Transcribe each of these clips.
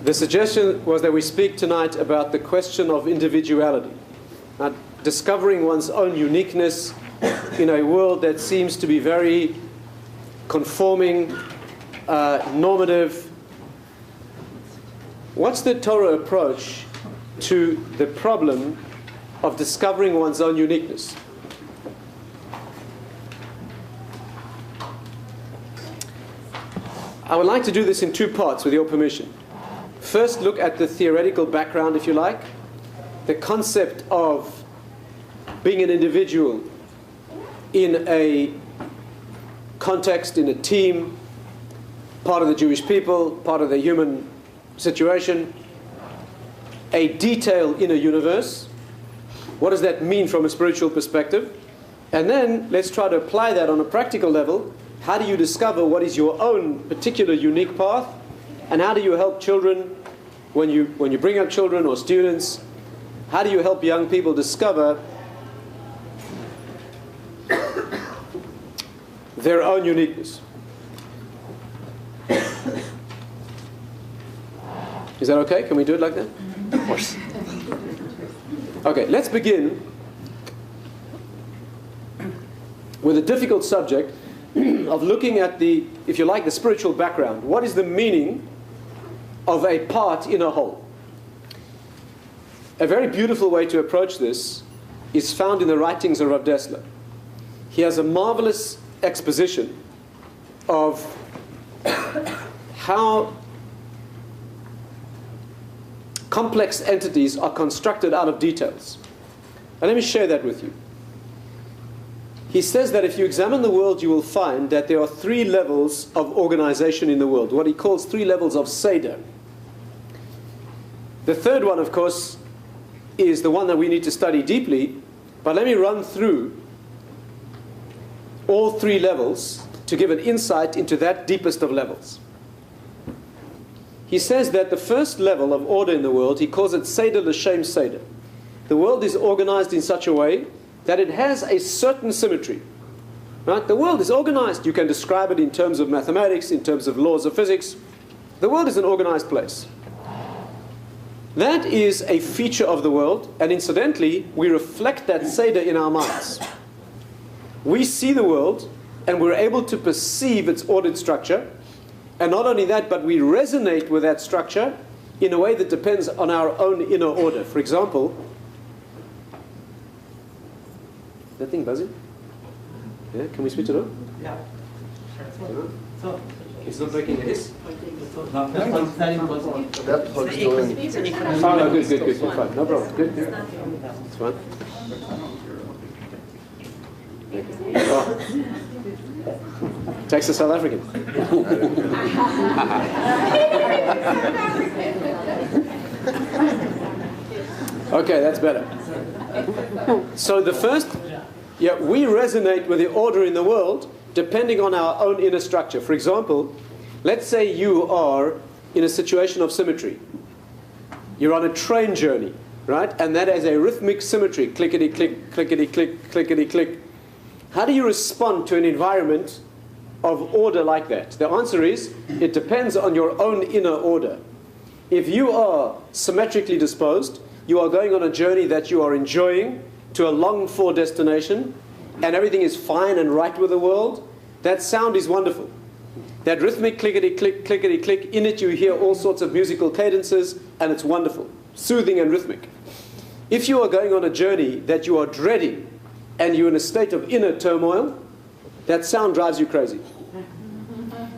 The suggestion was that we speak tonight about the question of individuality. Discovering one's own uniqueness in a world that seems to be very conforming, normative. What's the Torah approach to the problem of discovering one's own uniqueness? I would like to do this in two parts with your permission. First, look at the theoretical background, if you like. The concept of being an individual in a context, in a team, part of the Jewish people, part of the human situation, a detail in a universe. What does that mean from a spiritual perspective? And then let's try to apply that on a practical level. How do you discover what is your own particular unique path? And how do you help children, when you bring up children or students, how do you help young people discover their own uniqueness? Is that okay? Can we do it like that? Of course. Okay, let's begin with a difficult subject of looking at the, if you like, the spiritual background. What is the meaning of a part in a whole? A very beautiful way to approach this is found in the writings of Rav Dessler. He has a marvelous exposition of how complex entities are constructed out of details. And let me share that with you. He says that if you examine the world, you will find that there are three levels of organization in the world, what he calls three levels of Seder. The third one, of course, is the one that we need to study deeply, but let me run through all three levels to give an insight into that deepest of levels. He says that the first level of order in the world, he calls it Seder L'Shem Seder. The world is organized in such a way that it has a certain symmetry. Right? The world is organized. You can describe it in terms of mathematics, in terms of laws of physics. The world is an organized place. That is a feature of the world, and incidentally, we reflect that Seder in our minds. We see the world, and we're able to perceive its ordered structure, and not only that, but we resonate with that structure in a way that depends on our own inner order. For example, that thing buzzing? Yeah, can we switch it on? Yeah. So, it's not breaking the hiss? That plug's going. Oh, no, good, fine. No problem. Good. It's fine. Oh. Texas South African. Okay, that's better. So the first, we resonate with the order in the world depending on our own inner structure. For example, let's say you are in a situation of symmetry. You're on a train journey, right? And that has a rhythmic symmetry, clickety-click, clickety-click, clickety-click. How do you respond to an environment of order like that? The answer is, it depends on your own inner order. If you are symmetrically disposed, you are going on a journey that you are enjoying to a longed-for destination, and everything is fine and right with the world, that sound is wonderful. That rhythmic clickety-click, clickety-click, in it you hear all sorts of musical cadences, and it's wonderful, soothing and rhythmic. If you are going on a journey that you are dreading, and you're in a state of inner turmoil, that sound drives you crazy.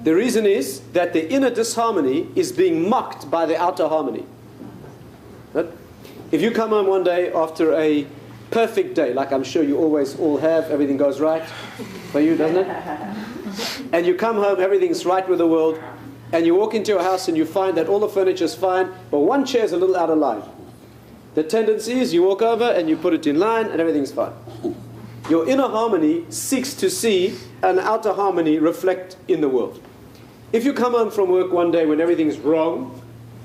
The reason is that the inner disharmony is being mocked by the outer harmony. But if you come home one day after a perfect day, like I'm sure you always all have, everything goes right for you, doesn't it? And you come home, everything's right with the world, and you walk into your house and you find that all the furniture's fine, but one chair's a little out of line. The tendency is you walk over and you put it in line and everything's fine. Your inner harmony seeks to see an outer harmony reflect in the world. If you come home from work one day when everything's wrong,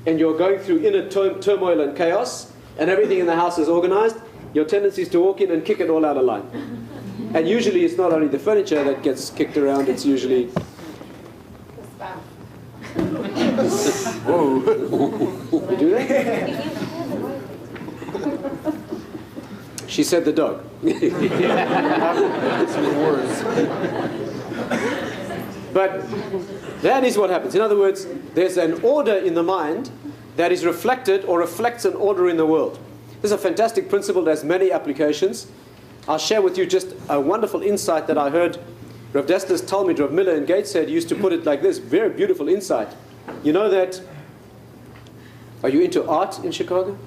and you're going through inner turmoil and chaos, and everything in the house is organized, your tendency is to walk in and kick it all out of line. And usually it's not only the furniture that gets kicked around, it's usually Whoa. You do that? She said the dog. But that is what happens. In other words, there's an order in the mind that is reflected or reflects an order in the world. This is a fantastic principle that has many applications. I'll share with you just a wonderful insight that I heard Rav Dessler's Talmud, Rav Miller in Gateshead, used to put it like this, very beautiful insight. You know that, are you into art in Chicago?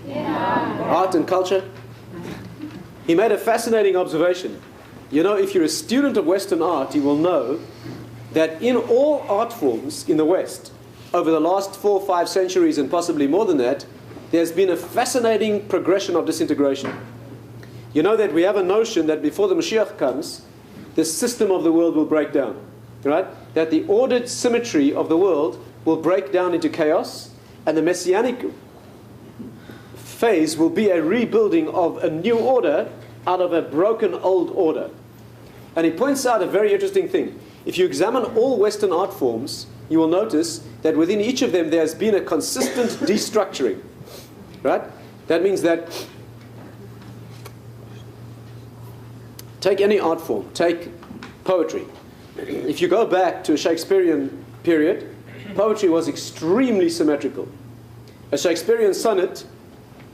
Yeah. Art and culture? He made a fascinating observation. You know, if you're a student of Western art, you will know that in all art forms in the West, over the last 4 or 5 centuries and possibly more than that, there's been a fascinating progression of disintegration. You know that we have a notion that before the Mashiach comes, the system of the world will break down, right? That the ordered symmetry of the world will break down into chaos, and the Messianic phase will be a rebuilding of a new order out of a broken old order. And he points out a very interesting thing. If you examine all Western art forms, you will notice that within each of them there's been a consistent destructuring, right? That means that take any art form, take poetry. If you go back to a Shakespearean period, poetry was extremely symmetrical. A Shakespearean sonnet,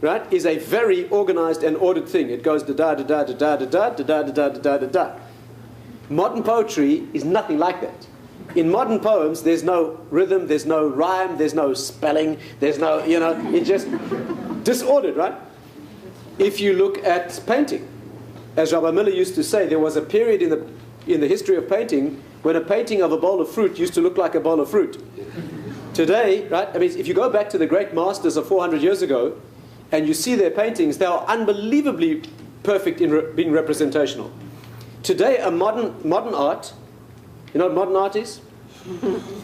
right, is a very organized and ordered thing. It goes da da da da da da da da da da da da da da. Modern poetry is nothing like that. In modern poems, there's no rhythm, there's no rhyme, there's no spelling, there's no, you know, it's just disordered, right? If you look at painting, as Rabbi Miller used to say, there was a period in the history of painting when a painting of a bowl of fruit used to look like a bowl of fruit. Today, right, I mean, if you go back to the great masters of 400 years ago, and you see their paintings, they are unbelievably perfect in being representational. Today, a modern art, you know what modern art is?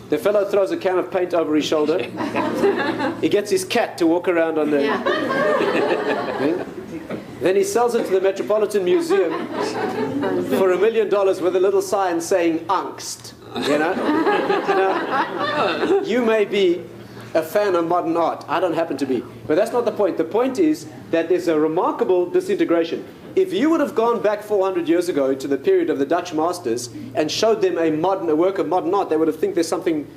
The fellow throws a can of paint over his shoulder. He gets his cat to walk around on the... Then he sells it to the Metropolitan Museum for $1 million with a little sign saying angst. You know? Now, you may be a fan of modern art. I don't happen to be. But that's not the point. The point is that there's a remarkable disintegration. If you would have gone back 400 years ago to the period of the Dutch masters and showed them a work of modern art, they would have think there's something,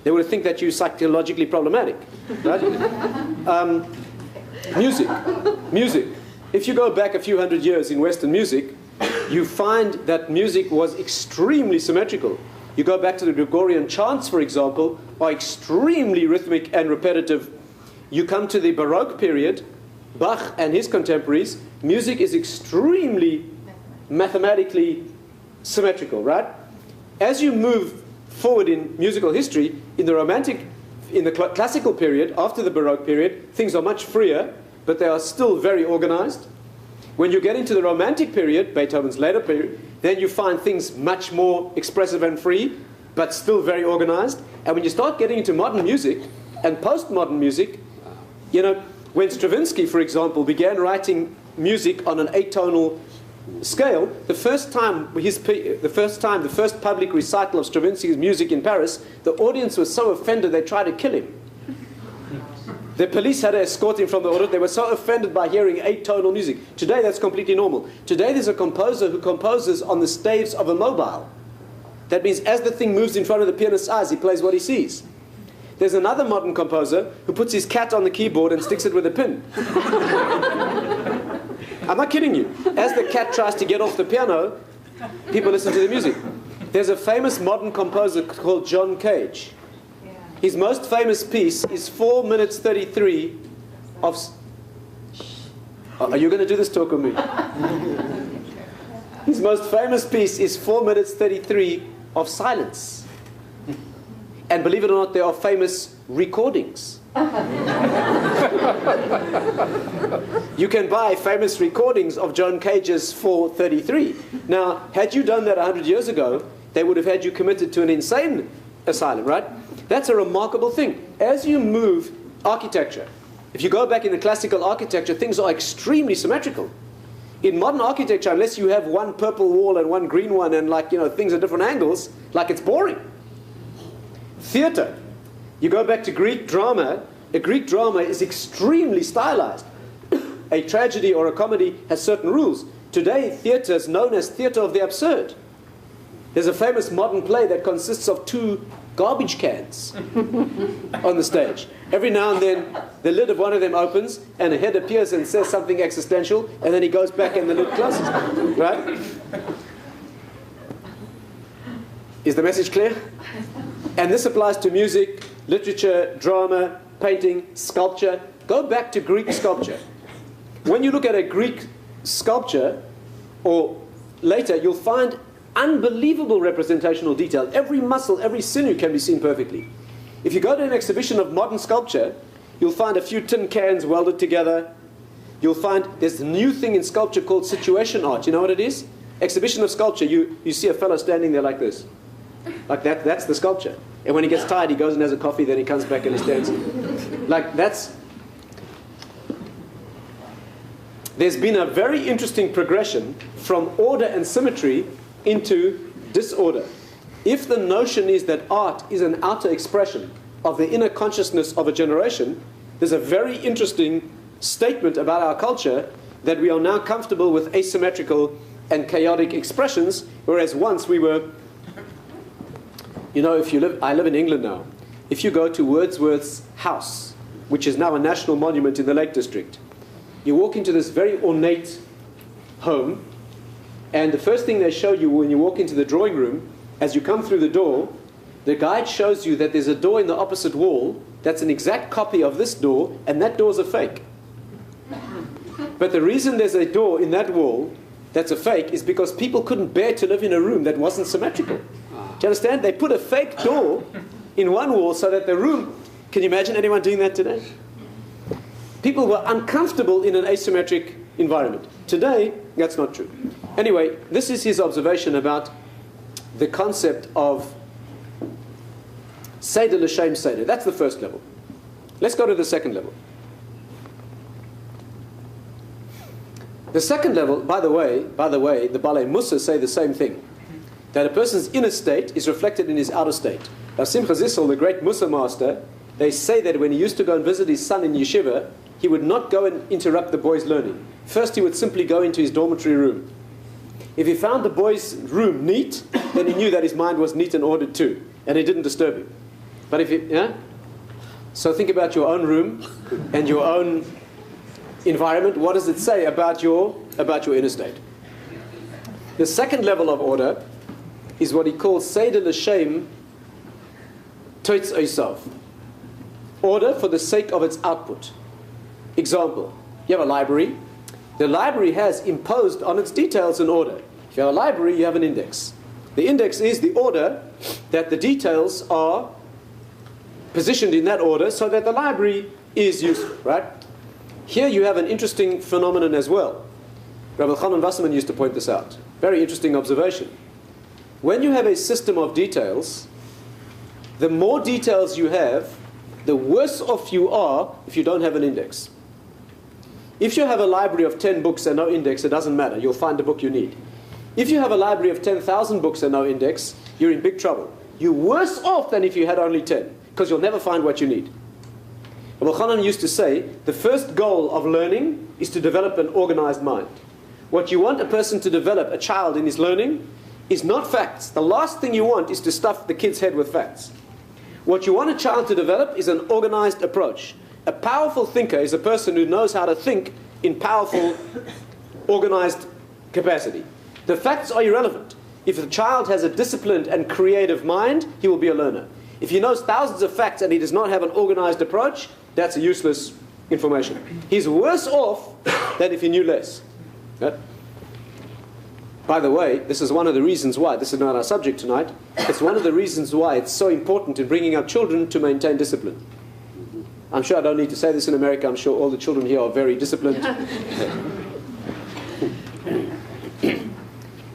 they would have think that you're psychologically problematic. Right? Music. If you go back a few hundred years in Western music, you find that music was extremely symmetrical. You go back to the Gregorian chants, for example, are extremely rhythmic and repetitive. You come to the Baroque period, Bach and his contemporaries, music is extremely mathematically symmetrical, right? As you move forward in musical history, in the classical period, after the Baroque period, things are much freer, but they are still very organized. When you get into the Romantic period, Beethoven's later period, then you find things much more expressive and free, but still very organized. And when you start getting into modern music and postmodern music, you know, when Stravinsky, for example, began writing music on an 8-tonal scale, the first public recital of Stravinsky's music in Paris, the audience was so offended they tried to kill him. The police had to escort him from the audience. They were so offended by hearing 8-tonal music. Today, that's completely normal. Today, there's a composer who composes on the staves of a mobile. That means as the thing moves in front of the pianist's eyes, he plays what he sees. There's another modern composer who puts his cat on the keyboard and sticks it with a pin. I'm not kidding you. As the cat tries to get off the piano, people listen to the music. There's a famous modern composer called John Cage. His most famous piece is 4 minutes 33 of... Are you going to do this talk with me? His most famous piece is 4 minutes 33 of silence. And believe it or not, there are famous recordings. You can buy famous recordings of John Cage's 4:33. Now, had you done that 100 years ago, they would have had you committed to an insane asylum, right? That's a remarkable thing. As you move architecture, if you go back in the classical architecture, things are extremely symmetrical. In modern architecture, unless you have one purple wall and one green one and, like, you know, things at different angles, like, it's boring. Theater. You go back to Greek drama, a Greek drama is extremely stylized. A tragedy or a comedy has certain rules. Today, theatre is known as theatre of the absurd. There's a famous modern play that consists of 2 garbage cans on the stage. Every now and then, the lid of one of them opens, and a head appears and says something existential, and then he goes back and the lid closes. Right? Is the message clear? And this applies to music, literature, drama, painting, sculpture. Go back to Greek sculpture. When you look at a Greek sculpture, or later, you'll find unbelievable representational detail. Every muscle, every sinew can be seen perfectly. If you go to an exhibition of modern sculpture, you'll find a few tin cans welded together. You'll find there's a new thing in sculpture called situation art. You know what it is? Exhibition of sculpture, you see a fellow standing there like this. Like that, that's the sculpture. And when he gets tired, he goes and has a coffee, then he comes back and he stands. Like that's... There's been a very interesting progression from order and symmetry into disorder. If the notion is that art is an outer expression of the inner consciousness of a generation, there's a very interesting statement about our culture that we are now comfortable with asymmetrical and chaotic expressions, whereas once we were... You know, I live in England now. If you go to Wordsworth's house, which is now a national monument in the Lake District, you walk into this very ornate home, and the first thing they show you when you walk into the drawing room, as you come through the door, the guide shows you that there's a door in the opposite wall that's an exact copy of this door, and that door's a fake. But the reason there's a door in that wall that's a fake is because people couldn't bear to live in a room that wasn't symmetrical. Do you understand? They put a fake door in one wall so that the room... Can you imagine anyone doing that today? People were uncomfortable in an asymmetric environment. Today, that's not true. Anyway, this is his observation about the concept of Seder l'shem Seder. That's the first level. Let's go to the second level. The second level, by the way, the Balei Musa say the same thing. That a person's inner state is reflected in his outer state. Now, Simcha Zissel, the great Musa master, they say that when he used to go and visit his son in yeshiva, he would not go and interrupt the boy's learning. First, he would simply go into his dormitory room. If he found the boy's room neat, then he knew that his mind was neat and ordered too, and it didn't disturb him. But if it, yeah? So think about your own room and your own environment. What does it say about your inner state? The second level of order is what he calls Seder l'shem Tatz Eisav. Order for the sake of its output. Example, you have a library. The library has imposed on its details an order. If you have a library, you have an index. The index is the order that the details are positioned in that order so that the library is useful, right? Here you have an interesting phenomenon as well. Rabbi Chanan Wasserman used to point this out. Very interesting observation. When you have a system of details, the more details you have, the worse off you are if you don't have an index. If you have a library of 10 books and no index, it doesn't matter. You'll find the book you need. If you have a library of 10,000 books and no index, you're in big trouble. You're worse off than if you had only 10, because you'll never find what you need. Rabbi Chanan used to say, the first goal of learning is to develop an organized mind. What you want a person to develop, a child in his learning, is not facts. The last thing you want is to stuff the kid's head with facts. What you want a child to develop is an organized approach. A powerful thinker is a person who knows how to think in powerful, organized capacity. The facts are irrelevant. If the child has a disciplined and creative mind, he will be a learner. If he knows thousands of facts and he does not have an organized approach, that's a useless information. He's worse off than if he knew less. Yeah? By the way, this is one of the reasons why, this is not our subject tonight, it's one of the reasons why it's so important in bringing up children to maintain discipline. I'm sure I don't need to say this in America, I'm sure all the children here are very disciplined.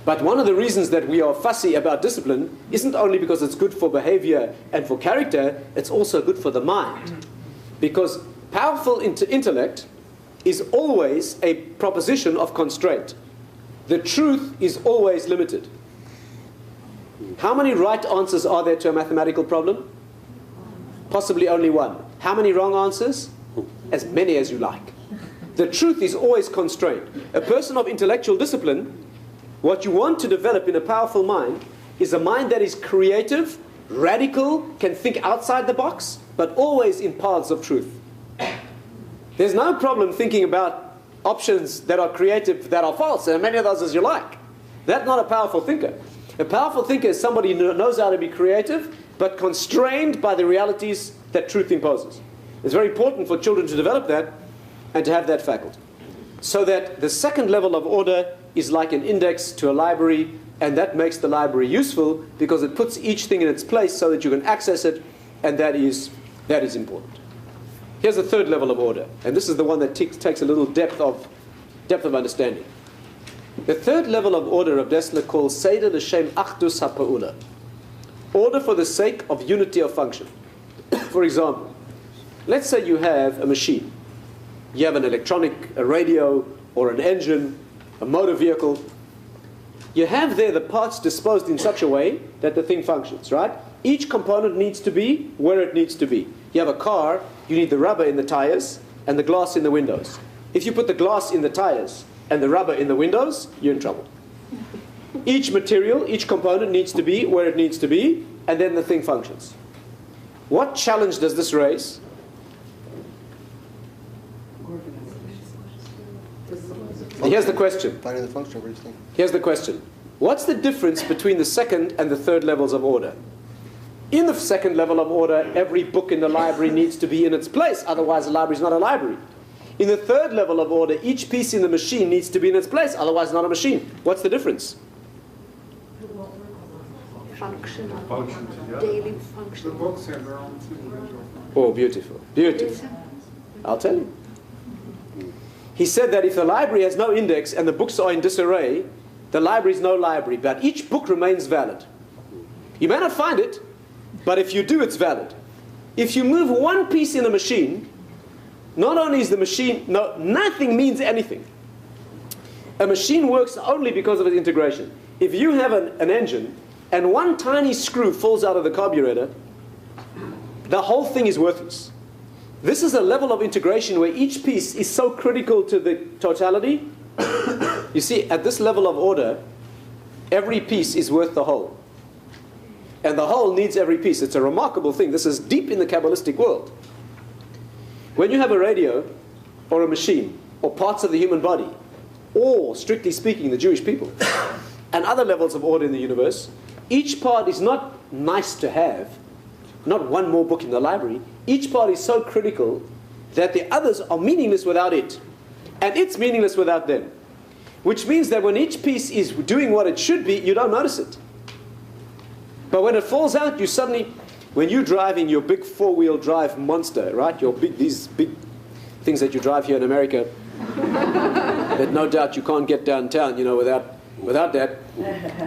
But one of the reasons that we are fussy about discipline isn't only because it's good for behavior and for character, it's also good for the mind. Because powerful intellect is always a proposition of constraint. The truth is always limited. How many right answers are there to a mathematical problem? possibly only one. How many wrong answers? As many as you like. The truth is always constrained. A person of intellectual discipline, what you want to develop in a powerful mind is a mind that is creative, radical, can think outside the box, but always in paths of truth. There's no problem thinking about options that are creative, that are false, and many of those as you like. That's not a powerful thinker. A powerful thinker is somebody who knows how to be creative, but constrained by the realities that truth imposes. It's very important for children to develop that and to have that faculty. So that the second level of order is like an index to a library, and that makes the library useful because it puts each thing in its place so that you can access it, and that is important. Here's the third level of order, and this is the one that takes a little depth of understanding. The third level of order of Dessler calls Seder L'Shem Achdus HaPa'ula, order for the sake of unity of function. For example, let's say you have a machine. You have an electronic, a radio, or an engine, a motor vehicle. You have there the parts disposed in such a way that the thing functions, right? Each component needs to be where it needs to be. You have a car, you need the rubber in the tires and the glass in the windows. If you put the glass in the tires and the rubber in the windows, you're in trouble. Each material, each component needs to be where it needs to be, and then the thing functions. What challenge does this raise? Here's the question. Finding the function of everything. Here's the question. What's the difference between the second and the third levels of order? In the second level of order, every book in the library needs to be in its place, otherwise the library is not a library. In the third level of order, each piece in the machine needs to be in its place, otherwise it's not a machine. What's the difference? Functional, daily function. The books have their own individual. Oh, beautiful. Beautiful. I'll tell you. He said that if the library has no index and the books are in disarray, the library is no library, but each book remains valid. You may not find it, but if you do, it's valid. If you move one piece in a machine, not only is the machine, nothing means anything. A machine works only because of its integration. If you have an engine and one tiny screw falls out of the carburetor, the whole thing is worthless. This is a level of integration where each piece is so critical to the totality. You see, at this level of order, every piece is worth the whole. And the whole needs every piece. It's a remarkable thing. This is deep in the Kabbalistic world. When you have a radio, or a machine, or parts of the human body, or, strictly speaking, the Jewish people, and other levels of order in the universe, each part is not nice to have, not one more book in the library. Each part is so critical that the others are meaningless without it. And it's meaningless without them. Which means that when each piece is doing what it should be, you don't notice it. But when it falls out, you suddenly, when you're driving your big four-wheel drive monster, right? These big things that you drive here in America, that no doubt you can't get downtown, without that.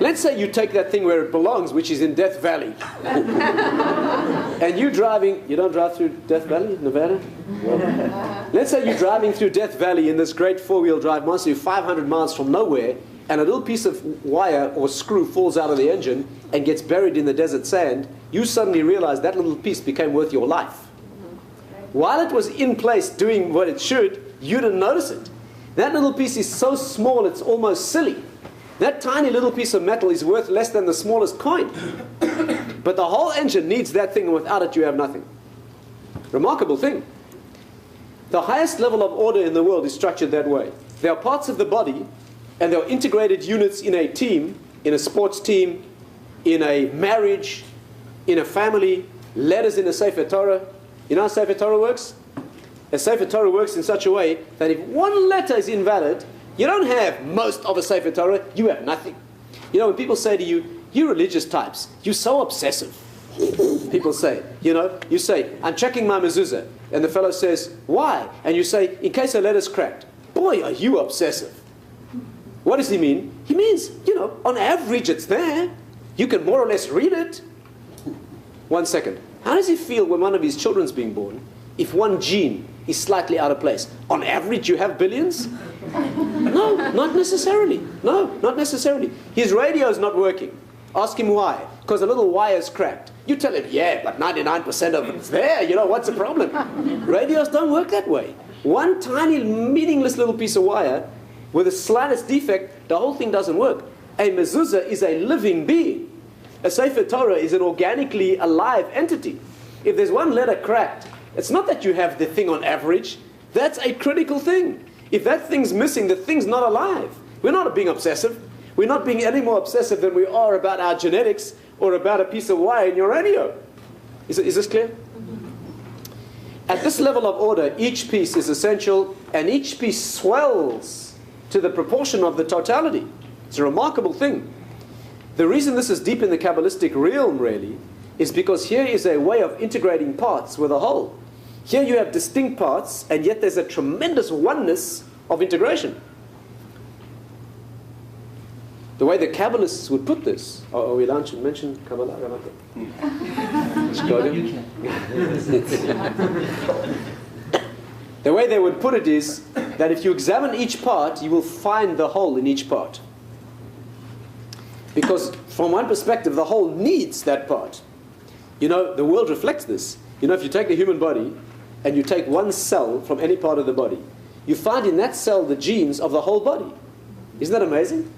Let's say you take that thing where it belongs, which is in Death Valley. And you're driving, you don't drive through Death Valley, Nevada? Well, let's say you're driving through Death Valley in this great four-wheel drive monster, you're 500 miles from nowhere, and a little piece of wire or screw falls out of the engine and gets buried in the desert sand, you suddenly realize that little piece became worth your life. While it was in place doing what it should, you didn't notice it. That little piece is so small it's almost silly. That tiny little piece of metal is worth less than the smallest coin. But the whole engine needs that thing, and without it you have nothing. Remarkable thing. The highest level of order in the world is structured that way. There are parts of the body, and there are integrated units in a team, in a sports team, in a marriage, in a family, letters in a Sefer Torah. You know how Sefer Torah works? A Sefer Torah works in such a way that if one letter is invalid, you don't have most of a Sefer Torah, you have nothing. When people say to you, you religious types, you're so obsessive. People say, you say, I'm checking my mezuzah. And the fellow says, why? And you say, in case a letter's cracked. Boy, are you obsessive. What does he mean? He means, on average it's there. You can more or less read it. 1 second. How does he feel when one of his children's being born if one gene is slightly out of place? On average you have billions? No, not necessarily. No, not necessarily. His radio is not working. Ask him why. because a little wire's cracked. You tell him, yeah, but 99% of it's there. You know, what's the problem? Radios don't work that way. One tiny, meaningless little piece of wire with the slightest defect, the whole thing doesn't work. A mezuzah is a living being. A Sefer Torah is an organically alive entity. If there's one letter cracked, it's not that you have the thing on average. That's a critical thing. If that thing's missing, the thing's not alive. We're not being obsessive. We're not being any more obsessive than we are about our genetics or about a piece of wire in your radio. Is this clear? At this level of order, each piece is essential, and each piece swells to the proportion of the totality. It's a remarkable thing. The reason this is deep in the Kabbalistic realm, really, is because here is a way of integrating parts with a whole. Here you have distinct parts, and yet there's a tremendous oneness of integration. The way the Kabbalists would put this, are we allowed to mention Kabbalah? The way they would put it is that if you examine each part, you will find the whole in each part. Because from one perspective, the whole needs that part. You know, the world reflects this. You know, if you take the human body and you take one cell from any part of the body, you find in that cell the genes of the whole body. Isn't that amazing?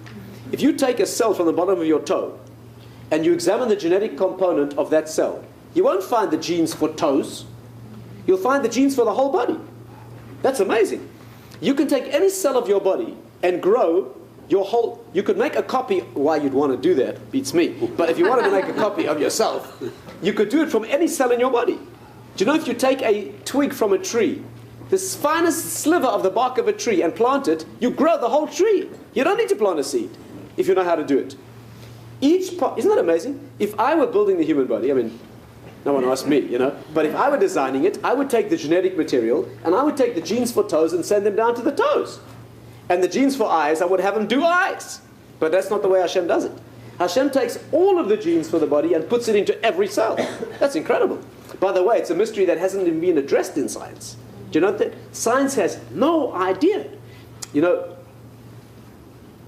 If you take a cell from the bottom of your toe and you examine the genetic component of that cell, you won't find the genes for toes. You'll find the genes for the whole body. That's amazing. You can take any cell of your body and grow your whole... You could make a copy... Why you'd want to do that beats me. But if you wanted to make a copy of yourself, you could do it from any cell in your body. Do you know if you take a twig from a tree, the finest sliver of the bark of a tree, and plant it, you grow the whole tree. You don't need to plant a seed if you know how to do it. Each part... Isn't that amazing? If I were building the human body, I mean... No one asked me, you know. But if I were designing it, I would take the genetic material and I would take the genes for toes and send them down to the toes. And the genes for eyes, I would have them do eyes. But that's not the way Hashem does it. Hashem takes all of the genes for the body and puts it into every cell. That's incredible. By the way, it's a mystery that hasn't even been addressed in science. Do you know that? Science has no idea. You know,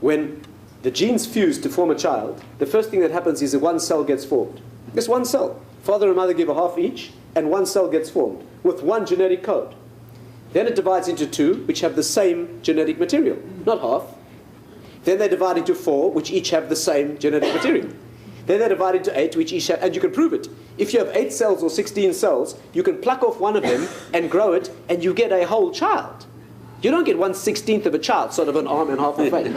when the genes fuse to form a child, the first thing that happens is that one cell gets formed. Just one cell. Father and mother give a half each, and one cell gets formed with one genetic code. Then it divides into two, which have the same genetic material, not half. Then they divide into four, which each have the same genetic material. Then they divide into eight, which each have, and you can prove it. If you have 8 cells or 16 cells, you can pluck off one of them and grow it, and you get a whole child. You don't get 1/16 of a child, sort of an arm and half a face.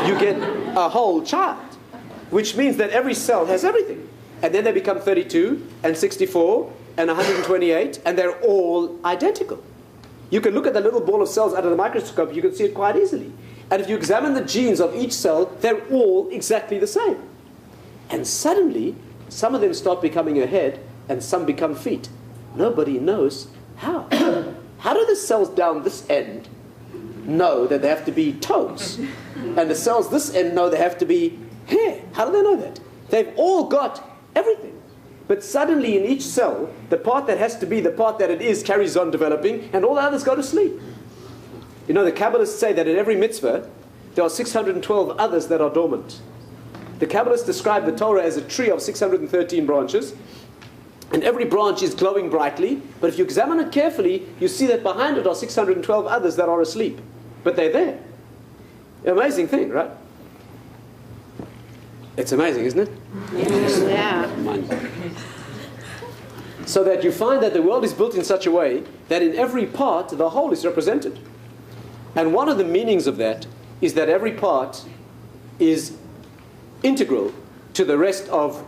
You get a whole child, which means that every cell has everything. And then they become 32 and 64 and 128, and they're all identical. You can look at the little ball of cells under the microscope, you can see it quite easily. And if you examine the genes of each cell, they're all exactly the same. And suddenly, some of them start becoming a head, and some become feet. Nobody knows how. How do the cells down this end know that they have to be toes? And the cells this end know they have to be hair. How do they know that? They've all got everything. But suddenly in each cell, the part that has to be the part that it is carries on developing, and all the others go to sleep. You know, the Kabbalists say that in every mitzvah, there are 612 others that are dormant. The Kabbalists describe the Torah as a tree of 613 branches, and every branch is glowing brightly, but if you examine it carefully, you see that behind it are 612 others that are asleep. But they're there. Amazing thing, right? It's amazing, isn't it? Yeah. So that you find that the world is built in such a way that in every part, the whole is represented. And one of the meanings of that is that every part is integral to the rest of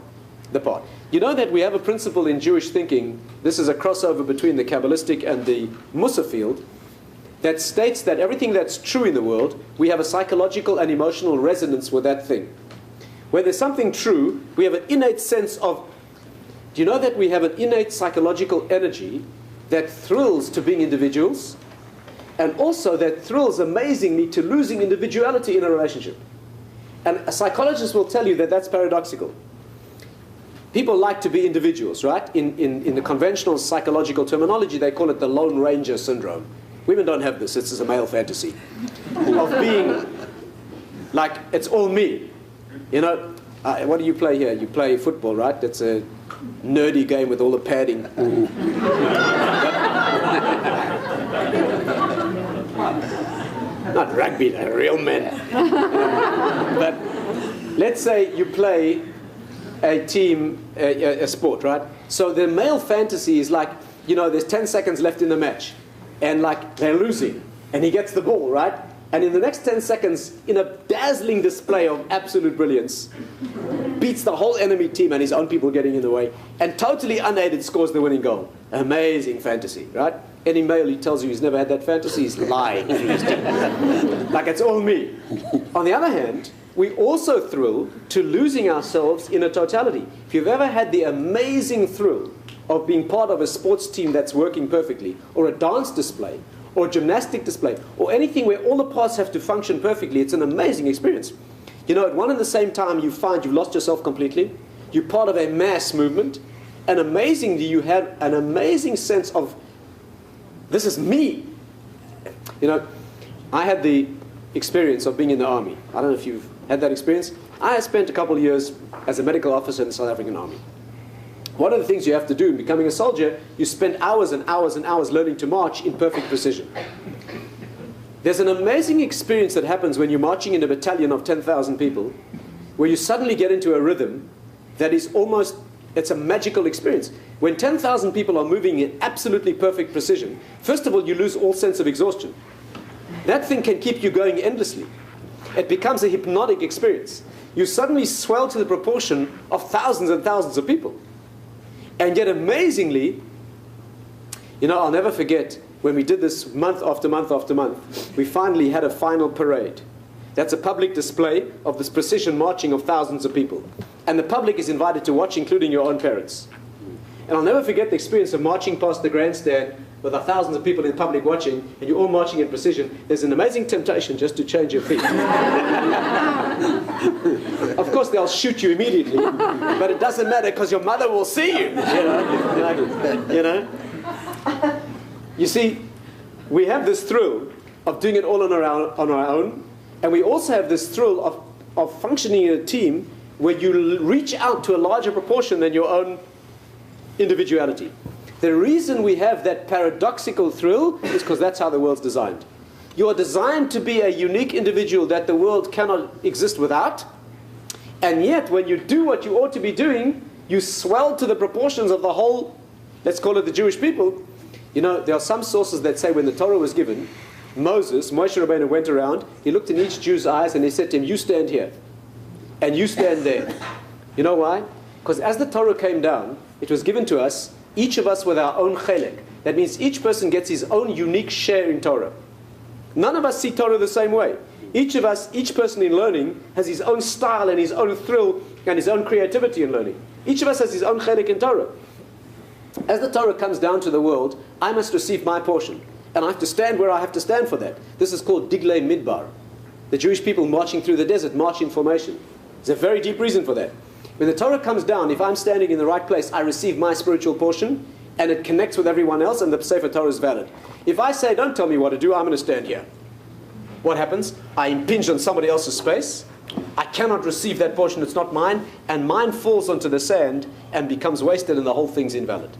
the part. You know that we have a principle in Jewish thinking, this is a crossover between the Kabbalistic and the Mussar field, that states that everything that's true in the world, we have a psychological and emotional resonance with that thing. When there's something true, we have an innate sense of... Do you know that we have an innate psychological energy that thrills to being individuals, and also that thrills amazingly to losing individuality in a relationship? And a psychologist will tell you that that's paradoxical. People like to be individuals, right? In the conventional psychological terminology, they call it the Lone Ranger syndrome. Women don't have this. This is a male fantasy of being like, it's all me. You know, What do you play here? You play football, right? That's a nerdy game with all the padding. Not rugby, they're real men. But let's say you play a team, a sport, right? So the male fantasy is like, you know, there's 10 seconds left in the match, and like they're losing, and he gets the ball, right? And in the next 10 seconds, in a dazzling display of absolute brilliance, beats the whole enemy team and his own people getting in the way, and totally unaided scores the winning goal. Amazing fantasy, right? Any male who tells you he's never had that fantasy is lying through his teeth. Like it's all me. On the other hand, we also thrill to losing ourselves in a totality. If you've ever had the amazing thrill of being part of a sports team that's working perfectly, or a dance display, or a gymnastic display, or anything where all the parts have to function perfectly, it's an amazing experience. You know, at one and the same time, you find you've lost yourself completely. You're part of a mass movement. And amazingly, you have an amazing sense of, this is me. You know, I had the experience of being in the army. I don't know if you've had that experience. I had spent a couple of years as a medical officer in the South African Army. One of the things you have to do in becoming a soldier, you spend hours and hours and hours learning to march in perfect precision. There's an amazing experience that happens when you're marching in a battalion of 10,000 people, where you suddenly get into a rhythm that is almost, it's a magical experience. When 10,000 people are moving in absolutely perfect precision, first of all, you lose all sense of exhaustion. That thing can keep you going endlessly. It becomes a hypnotic experience. You suddenly swell to the proportion of thousands and thousands of people. And yet amazingly, you know, I'll never forget when we did this month after month after month, we finally had a final parade. That's a public display of this precision marching of thousands of people. And the public is invited to watch, including your own parents. And I'll never forget the experience of marching past the grandstand with the thousands of people in public watching, and you're all marching in precision. There's an amazing temptation just to change your feet. Of course, they'll shoot you immediately, but it doesn't matter because your mother will see you. You know? You see, we have this thrill of doing it all on our own, and we also have this thrill of functioning in a team where you reach out to a larger proportion than your own individuality. The reason we have that paradoxical thrill is because that's how the world's designed. You are designed to be a unique individual that the world cannot exist without, and yet when you do what you ought to be doing, you swell to the proportions of the whole, let's call it the Jewish people. You know, there are some sources that say when the Torah was given, Moses, Moshe Rabbeinu went around, he looked in each Jew's eyes and he said to him, you stand here, and you stand there. You know why? Because as the Torah came down, it was given to us, each of us with our own chelek. That means each person gets his own unique share in Torah. None of us see Torah the same way. Each of us, each person in learning has his own style and his own thrill and his own creativity in learning. Each of us has his own chelek in Torah. As the Torah comes down to the world, I must receive my portion. And I have to stand where I have to stand for that. This is called Diglei Midbar. The Jewish people marching through the desert, march in formation. There's a very deep reason for that. When the Torah comes down, if I'm standing in the right place, I receive my spiritual portion, and it connects with everyone else, and the Sefer Torah is valid. If I say, don't tell me what to do, I'm going to stand here. What happens? I impinge on somebody else's space. I cannot receive that portion, it's not mine, and mine falls onto the sand and becomes wasted, and the whole thing's invalid.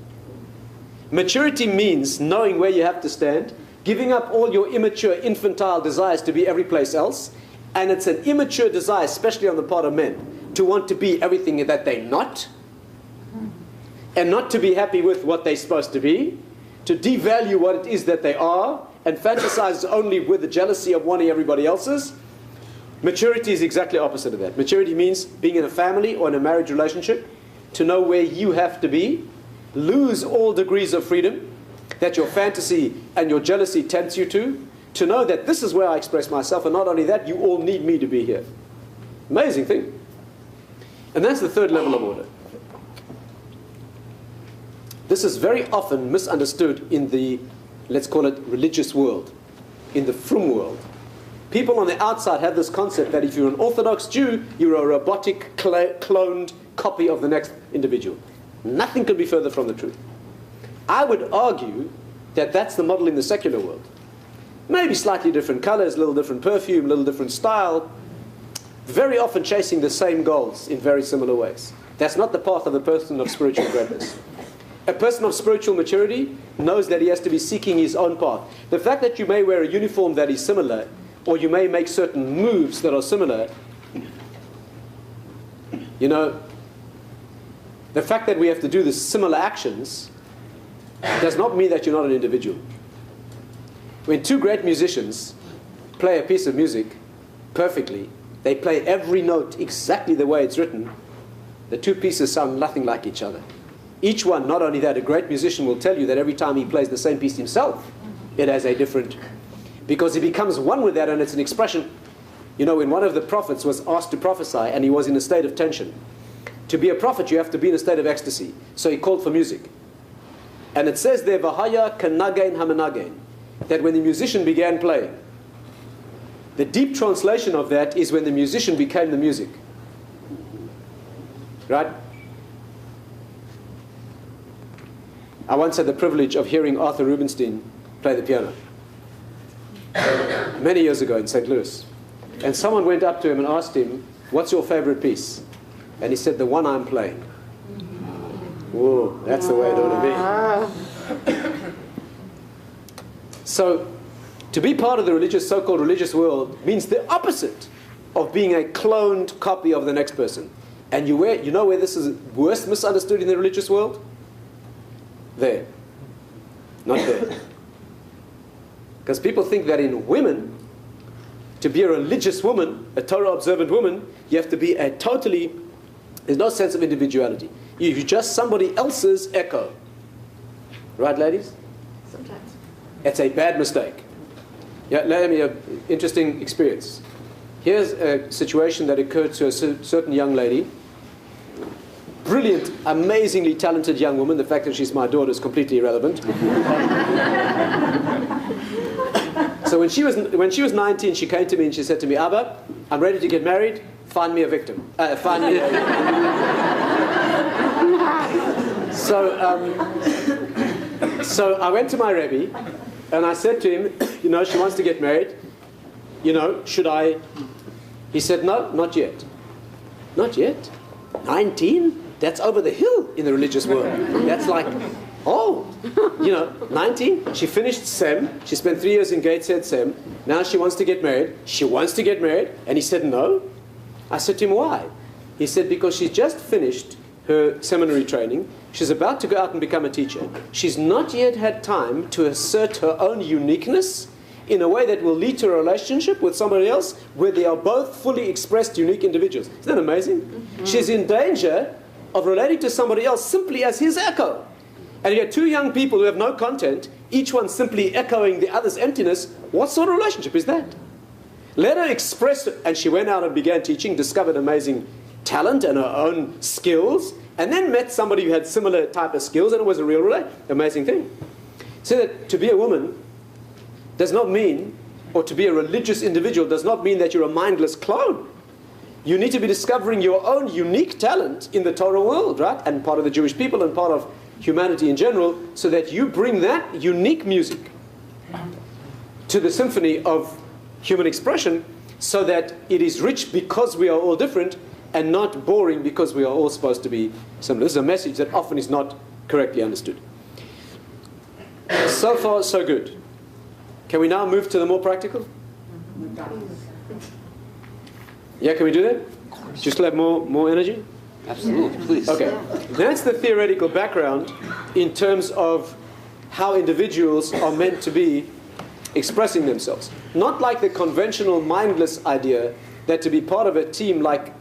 Maturity means knowing where you have to stand, giving up all your immature, infantile desires to be every place else, and it's an immature desire, especially on the part of men, to want to be everything that they're not, and not to be happy with what they're supposed to be, to devalue what it is that they are, and fantasize only with the jealousy of wanting everybody else's. Maturity is exactly opposite of that. Maturity means being in a family or in a marriage relationship, to know where you have to be, lose all degrees of freedom that your fantasy and your jealousy tempts you to know that this is where I express myself, and not only that, you all need me to be here. Amazing thing. And that's the third level of order. This is very often misunderstood in the, let's call it, religious world, in the frum world. People on the outside have this concept that if you're an Orthodox Jew, you're a robotic, cloned copy of the next individual. Nothing could be further from the truth. I would argue that that's the model in the secular world. Maybe slightly different colors, a little different perfume, a little different style. very often chasing the same goals in very similar ways. That's not the path of a person of spiritual greatness. A person of spiritual maturity knows that he has to be seeking his own path. The fact that you may wear a uniform that is similar, or you may make certain moves that are similar, you know, the fact that we have to do the similar actions does not mean that you're not an individual. When two great musicians play a piece of music perfectly, they play every note exactly the way it's written, the two pieces sound nothing like each other. Each one, not only that, a great musician will tell you that every time he plays the same piece himself, it has a different, because he becomes one with that, and it's an expression. You know, when one of the prophets was asked to prophesy and he was in a state of tension, to be a prophet you have to be in a state of ecstasy. So he called for music. And it says there, Vahaya kanagain hamanagain, that when the musician began playing, the deep translation of that is when the musician became the music. Right? I once had the privilege of hearing Arthur Rubinstein play the piano many years ago in St. Louis. And someone went up to him and asked him, "What's your favorite piece?" And he said, "The one I'm playing." Whoa, that's the way it ought to be. So, to be part of the religious, so-called religious world means the opposite of being a cloned copy of the next person. And you know where this is worst misunderstood in the religious world? There. Not there. Because people think that in women, to be a religious woman, a Torah observant woman, you have to be a totally, there's no sense of individuality. You're just somebody else's echo. Right, ladies? Sometimes. It's a bad mistake. Yeah, let me an interesting experience. Here's a situation that occurred to a certain young lady. Brilliant, amazingly talented young woman. The fact that she's my daughter is completely irrelevant. So when she was 19, she came to me and she said to me, "Abba, I'm ready to get married. Find me a victim. Find me a..." So I went to my Rebbe and I said to him, "You know, she wants to get married. You know, should I?" He said, "No, not yet." "Not yet? 19? That's over the hill in the religious world. That's like, oh, you know, 19. She finished SEM. She spent 3 years in Gateshead SEM. Now she wants to get married. She wants to get married." And he said, "No." I said to him, "Why?" He said, "Because she's just finished her seminary training. She's about to go out and become a teacher. She's not yet had time to assert her own uniqueness in a way that will lead to a relationship with somebody else where they are both fully expressed unique individuals." Isn't that amazing? Mm-hmm. She's in danger of relating to somebody else simply as his echo. And you have two young people who have no content, each one simply echoing the other's emptiness. What sort of relationship is that? Let her express it. And she went out and began teaching, discovered amazing talent and her own skills, and then met somebody who had similar type of skills, and it was a real amazing thing. So that to be a woman does not mean, or to be a religious individual does not mean that you're a mindless clone. You need to be discovering your own unique talent in the Torah world, right? And part of the Jewish people and part of humanity in general, so that you bring that unique music to the symphony of human expression, so that it is rich because we are all different and not boring because we are all supposed to be similar. This is a message that often is not correctly understood. So far, so good. Can we now move to the more practical? Yeah, can we do that? Just have more energy? Absolutely, please. Okay. That's the theoretical background in terms of how individuals are meant to be expressing themselves. Not like the conventional mindless idea that to be part of a team like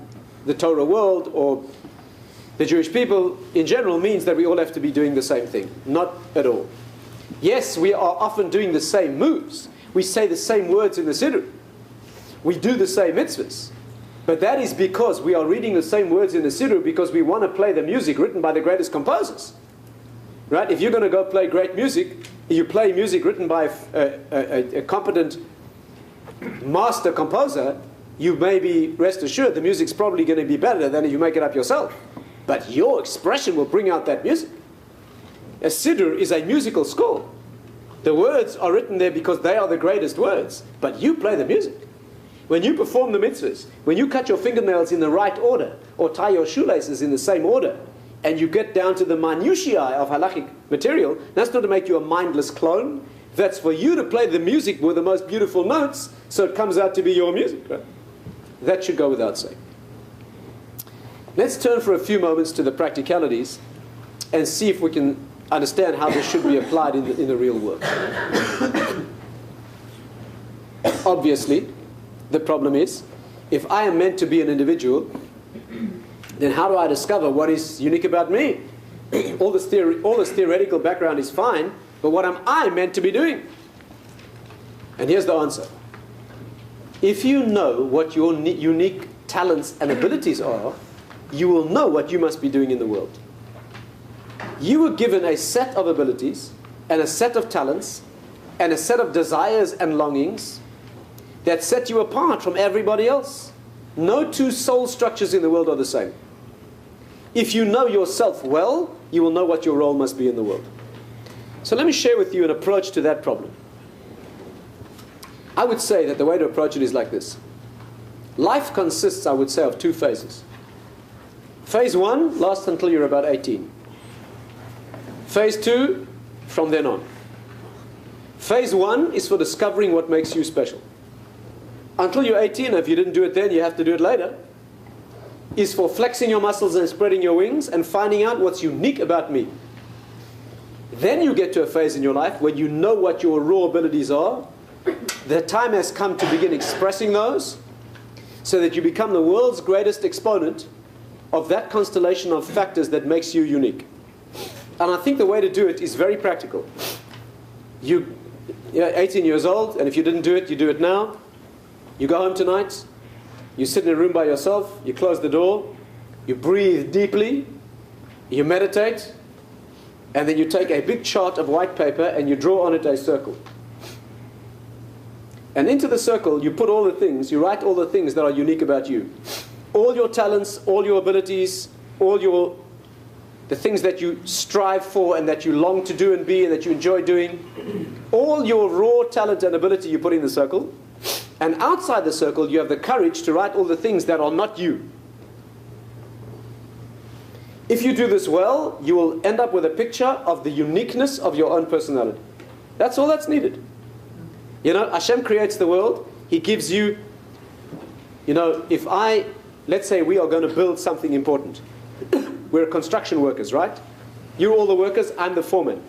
the Torah world or the Jewish people in general means that we all have to be doing the same thing. Not at all. Yes, we are often doing the same moves. We say the same words in the Siddur. We do the same mitzvahs. But that is because we are reading the same words in the Siddur because we want to play the music written by the greatest composers. Right? If you're going to go play great music, you play music written by a competent master composer, you may be rest assured the music's probably going to be better than if you make it up yourself. But your expression will bring out that music. A Siddur is a musical score. The words are written there because they are the greatest words, but you play the music. When you perform the mitzvahs, when you cut your fingernails in the right order, or tie your shoelaces in the same order, and you get down to the minutiae of halachic material, that's not to make you a mindless clone. That's for you to play the music with the most beautiful notes, so it comes out to be your music. Right? That should go without saying. Let's turn for a few moments to the practicalities and see if we can understand how this should be applied in the real world. Obviously, the problem is, if I am meant to be an individual, then how do I discover what is unique about me? All this theoretical background is fine, but what am I meant to be doing? And here's the answer. If you know what your unique talents and abilities are, you will know what you must be doing in the world. You were given a set of abilities and a set of talents and a set of desires and longings that set you apart from everybody else. No two soul structures in the world are the same. If you know yourself well, you will know what your role must be in the world. So let me share with you an approach to that problem. I would say that the way to approach it is like this. Life consists, I would say, of two phases. Phase 1 lasts until you're about 18. Phase 2, from then on. Phase 1 is for discovering what makes you special. Until you're 18, if you didn't do it then, you have to do it later, is for flexing your muscles and spreading your wings and finding out what's unique about me. Then you get to a phase in your life when you know what your raw abilities are. The time has come to begin expressing those so that you become the world's greatest exponent of that constellation of factors that makes you unique. And I think the way to do it is very practical. You're 18 years old, and if you didn't do it, you do it now. You go home tonight, you sit in a room by yourself, you close the door, you breathe deeply, you meditate, and then you take a big chart of white paper and you draw on it a circle. And into the circle, you put all the things, you write all the things that are unique about you. All your talents, all your abilities, the things that you strive for and that you long to do and be and that you enjoy doing. All your raw talent and ability you put in the circle. And outside the circle, you have the courage to write all the things that are not you. If you do this well, you will end up with a picture of the uniqueness of your own personality. That's all that's needed. You know, Hashem creates the world. He gives you, let's say we are going to build something important. We're construction workers, right? You're all the workers, I'm the foreman.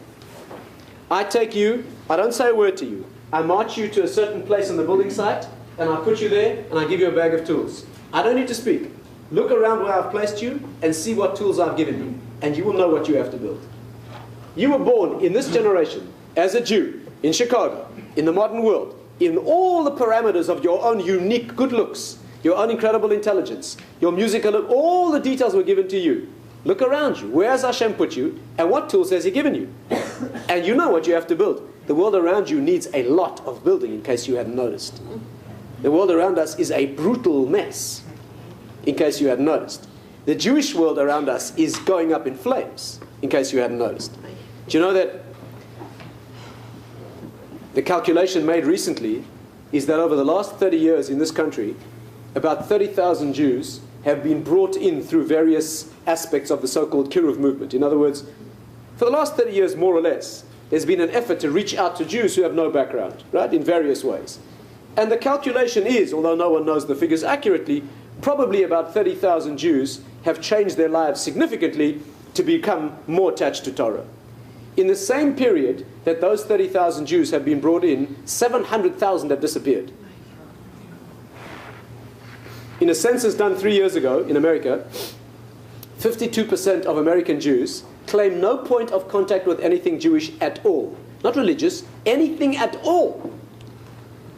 I take you, I don't say a word to you. I march you to a certain place on the building site, and I put you there, and I give you a bag of tools. I don't need to speak. Look around where I've placed you, and see what tools I've given you, and you will know what you have to build. You were born in this generation as a Jew, in Chicago, in the modern world, in all the parameters of your own unique good looks, your own incredible intelligence, your musical, all the details were given to you. Look around you. Where has Hashem put you, and what tools has He given you? And you know what you have to build. The world around you needs a lot of building, in case you hadn't noticed. The world around us is a brutal mess, in case you hadn't noticed. The Jewish world around us is going up in flames, in case you hadn't noticed. Do you know that the calculation made recently is that over the last 30 years in this country, about 30,000 Jews have been brought in through various aspects of the so-called Kiruv movement. In other words, for the last 30 years, more or less, there's been an effort to reach out to Jews who have no background, right, in various ways. And the calculation is, although no one knows the figures accurately, probably about 30,000 Jews have changed their lives significantly to become more attached to Torah. In the same period that those 30,000 Jews have been brought in, 700,000 have disappeared. In a census done 3 years ago in America, 52% of American Jews claim no point of contact with anything Jewish at all. Not religious, anything at all.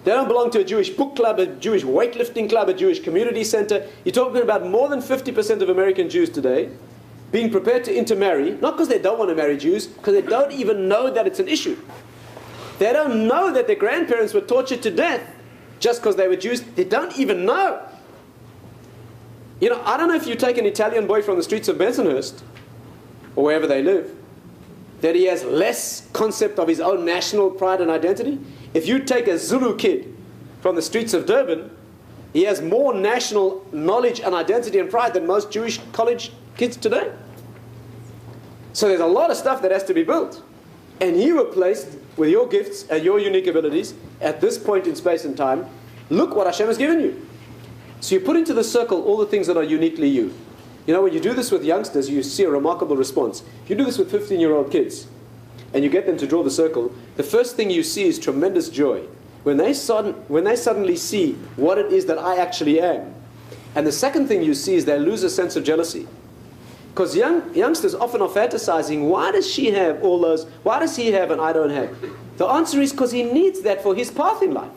They don't belong to a Jewish book club, a Jewish weightlifting club, a Jewish community center. You're talking about more than 50% of American Jews today being prepared to intermarry, not because they don't want to marry Jews, because they don't even know that it's an issue. They don't know that their grandparents were tortured to death just because they were Jews. They don't even know. You know, I don't know if you take an Italian boy from the streets of Bensonhurst, or wherever they live, that he has less concept of his own national pride and identity. If you take a Zulu kid from the streets of Durban, He has more national knowledge and identity and pride than most Jewish college kids today. So there's a lot of stuff that has to be built. And you were placed with your gifts and your unique abilities at this point in space and time. Look what Hashem has given you. So you put into the circle all the things that are uniquely you. You know, when you do this with youngsters, you see a remarkable response. If you do this with 15-year-old kids, and you get them to draw the circle, the first thing you see is tremendous joy. When they suddenly see what it is that I actually am. And the second thing you see is they lose a sense of jealousy. Because youngsters often are fantasizing, why does she have all those, why does he have and I don't have? The answer is because he needs that for his path in life.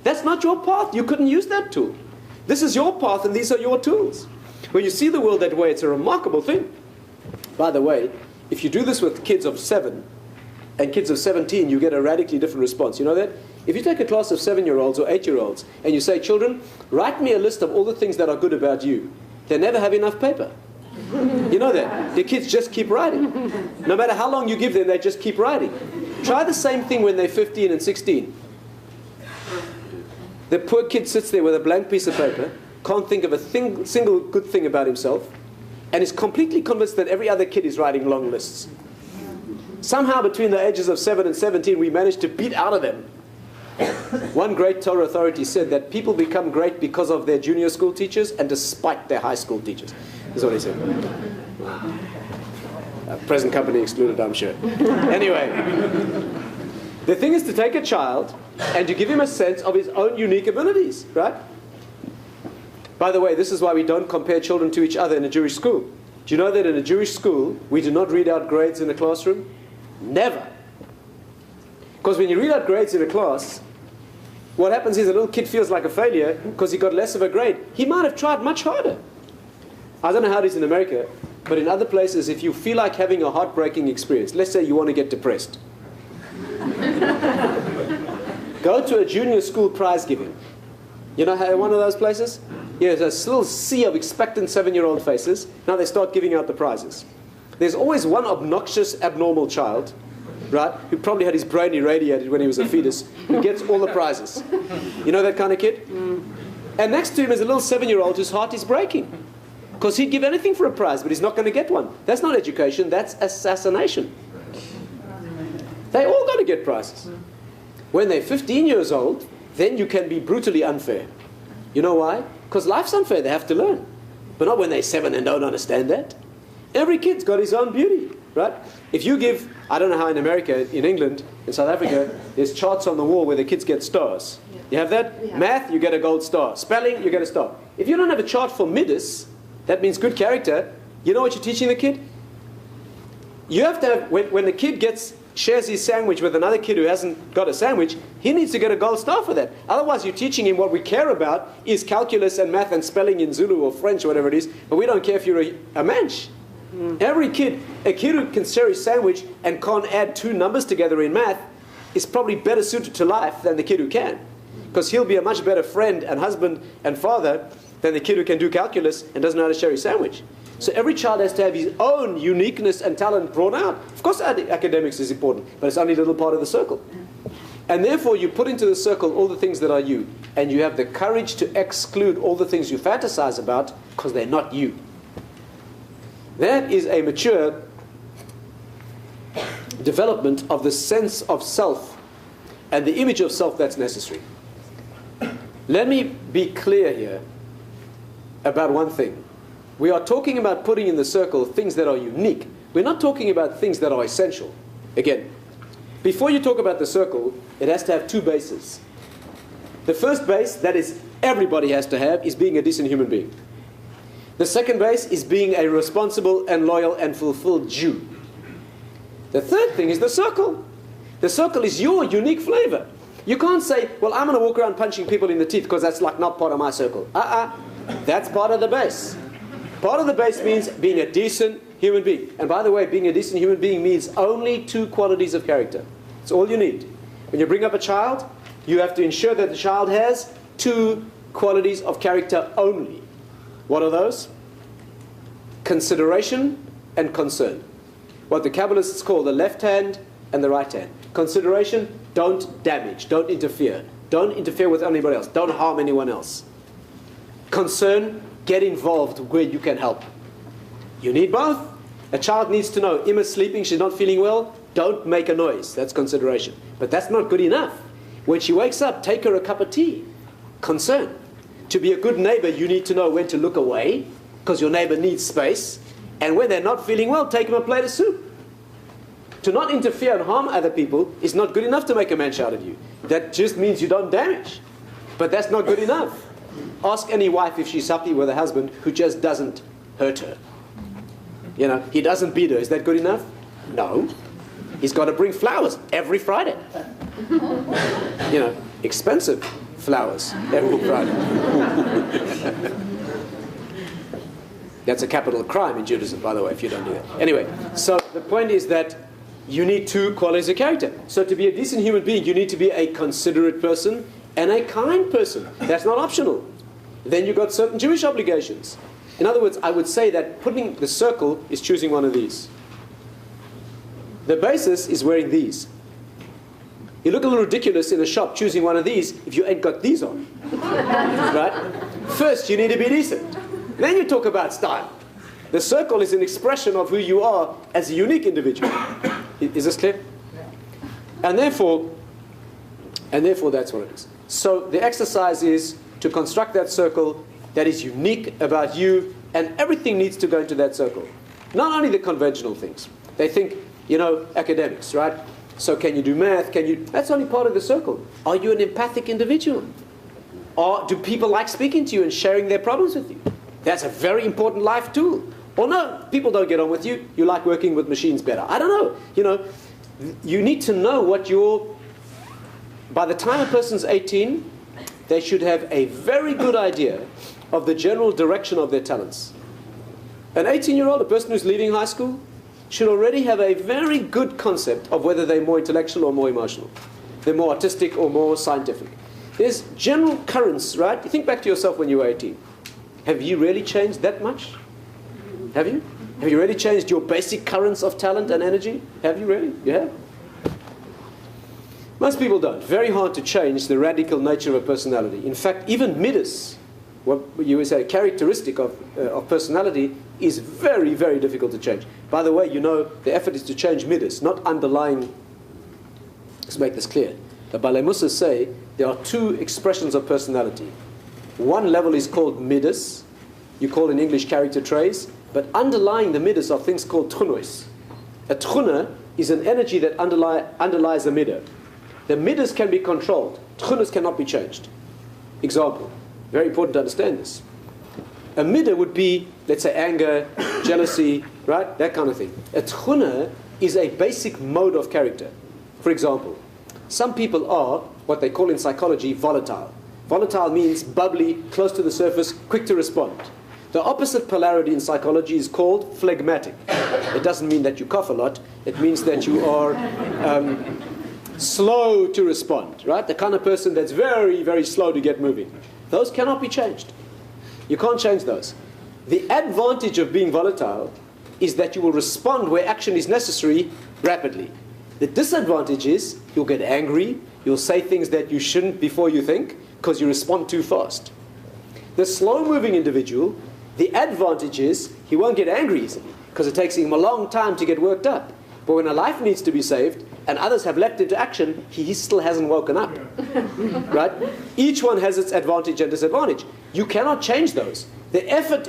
That's not your path. You couldn't use that tool. This is your path and these are your tools. When you see the world that way, it's a remarkable thing. By the way, if you do this with kids of 7 and kids of 17, you get a radically different response. You know that? If you take a class of 7-year-olds or 8-year-olds and you say, children, write me a list of all the things that are good about you, they never have enough paper. You know that? The kids just keep writing. No matter how long you give them, they just keep writing. Try the same thing when they're 15 and 16. The poor kid sits there with a blank piece of paper, can't think of a single good thing about himself, and is completely convinced that every other kid is writing long lists. Somehow between the ages of 7 and 17, we managed to beat out of them. One great Torah authority said that people become great because of their junior school teachers and despite their high school teachers. That's what he said. Present company excluded, I'm sure. Anyway, the thing is to take a child and to give him a sense of his own unique abilities, right? By the way, this is why we don't compare children to each other in a Jewish school. Do you know that in a Jewish school, we do not read out grades in the classroom? Never. Because when you read out grades in a class, what happens is a little kid feels like a failure because he got less of a grade. He might have tried much harder. I don't know how it is in America, but in other places, if you feel like having a heartbreaking experience, let's say you want to get depressed, go to a junior school prize giving. You know how one of those places? Yeah, there's a little sea of expectant 7-year-old faces. Now they start giving out the prizes. There's always one obnoxious, abnormal child, right, who probably had his brain irradiated when he was a fetus, who gets all the prizes. You know that kind of kid? And next to him is a little 7-year-old whose heart is breaking. Because he'd give anything for a prize, but he's not going to get one. That's not education, that's assassination. They all got to get prizes. When they're 15 years old, then you can be brutally unfair. You know why? Because life's unfair, they have to learn. But not when they're 7 and don't understand that. Every kid's got his own beauty, right? If you give, I don't know how in America, in England, in South Africa, there's charts on the wall where the kids get stars. You have that? Yeah. Math, you get a gold star. Spelling, you get a star. If you don't have a chart for midas, that means good character, you know what you're teaching the kid? You have to have, when the kid shares his sandwich with another kid who hasn't got a sandwich, he needs to get a gold star for that. Otherwise, you're teaching him what we care about is calculus and math and spelling in Zulu or French or whatever it is, but we don't care if you're a mensch. Every kid, a kid who can share his sandwich and can't add 2 numbers together in math is probably better suited to life than the kid who can. Because he'll be a much better friend and husband and father than the kid who can do calculus and doesn't know how to share his sandwich. So every child has to have his own uniqueness and talent brought out. Of course academics is important, but it's only a little part of the circle. And therefore you put into the circle all the things that are you, and you have the courage to exclude all the things you fantasize about because they're not you. That is a mature development of the sense of self and the image of self that's necessary. Let me be clear here about one thing. We are talking about putting in the circle things that are unique. We're not talking about things that are essential. Again, before you talk about the circle, it has to have 2 bases. The first base, that is everybody has to have, is being a decent human being. The second base is being a responsible and loyal and fulfilled Jew. The third thing is the circle. The circle is your unique flavor. You can't say, well, I'm going to walk around punching people in the teeth because that's like not part of my circle. That's part of the base. Part of the base means being a decent human being. And by the way, being a decent human being means only 2 qualities of character. It's all you need. When you bring up a child, you have to ensure that the child has 2 qualities of character only. What are those? Consideration and concern. What the Kabbalists call the left hand and the right hand. Consideration, don't damage, don't interfere. Don't interfere with anybody else. Don't harm anyone else. concern, get involved where you can help. You need both. A child needs to know, Emma's sleeping, she's not feeling well, don't make a noise. That's consideration. But that's not good enough. When she wakes up, take her a cup of tea. Concern. To be a good neighbor, you need to know when to look away, because your neighbor needs space. And when they're not feeling well, take them a plate of soup. To not interfere and harm other people is not good enough to make a mensch out of you. That just means you don't damage. But that's not good enough. Ask any wife if she's happy with a husband who just doesn't hurt her. You know, he doesn't beat her. Is that good enough? No. He's got to bring flowers every Friday. You know, expensive flowers every Friday. That's a capital crime in Judaism, by the way, if you don't do that. Anyway, so the point is that you need two qualities of character. So to be a decent human being, you need to be a considerate person and a kind person. That's not optional. Then you've got certain Jewish obligations. In other words, I would say that putting the circle is choosing one of these. The basis is wearing these. You look a little ridiculous in a shop choosing one of these if you ain't got these on. Right? First, you need to be decent. Then you talk about style. The circle is an expression of who you are as a unique individual. Is this clear? And therefore that's what it is. So the exercise is to construct that circle that is unique about you, and everything needs to go into that circle. Not only the conventional things. They think, you know, academics, right? So can you do math? That's only part of the circle. Are you an empathic individual? Or do people like speaking to you and sharing their problems with you? That's a very important life tool. Or no, people don't get on with you. You like working with machines better. I don't know. You know, you need to know what by the time a person's 18, they should have a very good idea of the general direction of their talents. An 18-year-old, a person who's leaving high school, should already have a very good concept of whether they're more intellectual or more emotional. They're more artistic or more scientific. There's general currents, right? You think back to yourself when you were 18. Have you really changed that much? Have you? Have you really changed your basic currents of talent and energy? Have you really? You have? Most people don't. Very hard to change the radical nature of a personality. In fact, even midas, what you would say a characteristic of personality, is very, very difficult to change. By the way, you know, the effort is to change midas, not underlying. Let's make this clear. The Balei Musa say there are two expressions of personality. One level is called midas. You call in English character traits. But underlying the midas are things called tchunos. A tchuna is an energy that underlies a midah. The midas can be controlled. Tchunos cannot be changed. Example. Very important to understand this. A midah would be, let's say, anger, jealousy, right? That kind of thing. A tchuna is a basic mode of character. For example, some people are what they call in psychology volatile. Volatile means bubbly, close to the surface, quick to respond. The opposite polarity in psychology is called phlegmatic. It doesn't mean that you cough a lot. It means that you are slow to respond, right? The kind of person that's very, very slow to get moving. Those cannot be changed. You can't change those. The advantage of being volatile is that you will respond where action is necessary rapidly. The disadvantage is you'll get angry, you'll say things that you shouldn't before you think, because you respond too fast. The slow-moving individual, the advantage is he won't get angry easily, because it takes him a long time to get worked up. But when a life needs to be saved, and others have leapt into action, he still hasn't woken up. Right? Each one has its advantage and disadvantage. You cannot change those. The effort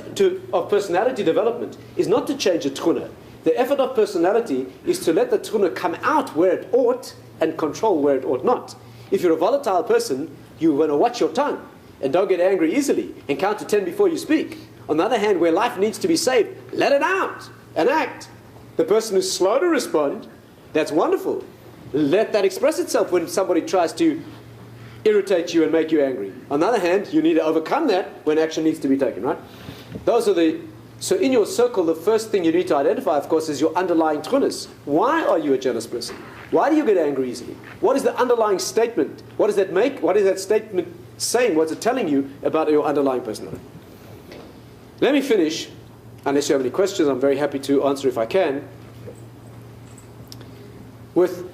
of personality development is not to change a tchuna. The effort of personality is to let the tchuna come out where it ought and control where it ought not. If you're a volatile person, you want to watch your tongue and don't get angry easily and count to 10 before you speak. On the other hand, where life needs to be saved, let it out and act. The person who's slow to respond, that's wonderful. Let that express itself when somebody tries to irritate you and make you angry. On the other hand, you need to overcome that when action needs to be taken, right? So in your circle, the first thing you need to identify, of course, is your underlying tchunos. Why are you a jealous person? Why do you get angry easily? What is the underlying statement? What does that make? What is that statement saying? What's it telling you about your underlying personality? Let me finish. Unless you have any questions, I'm very happy to answer if I can, with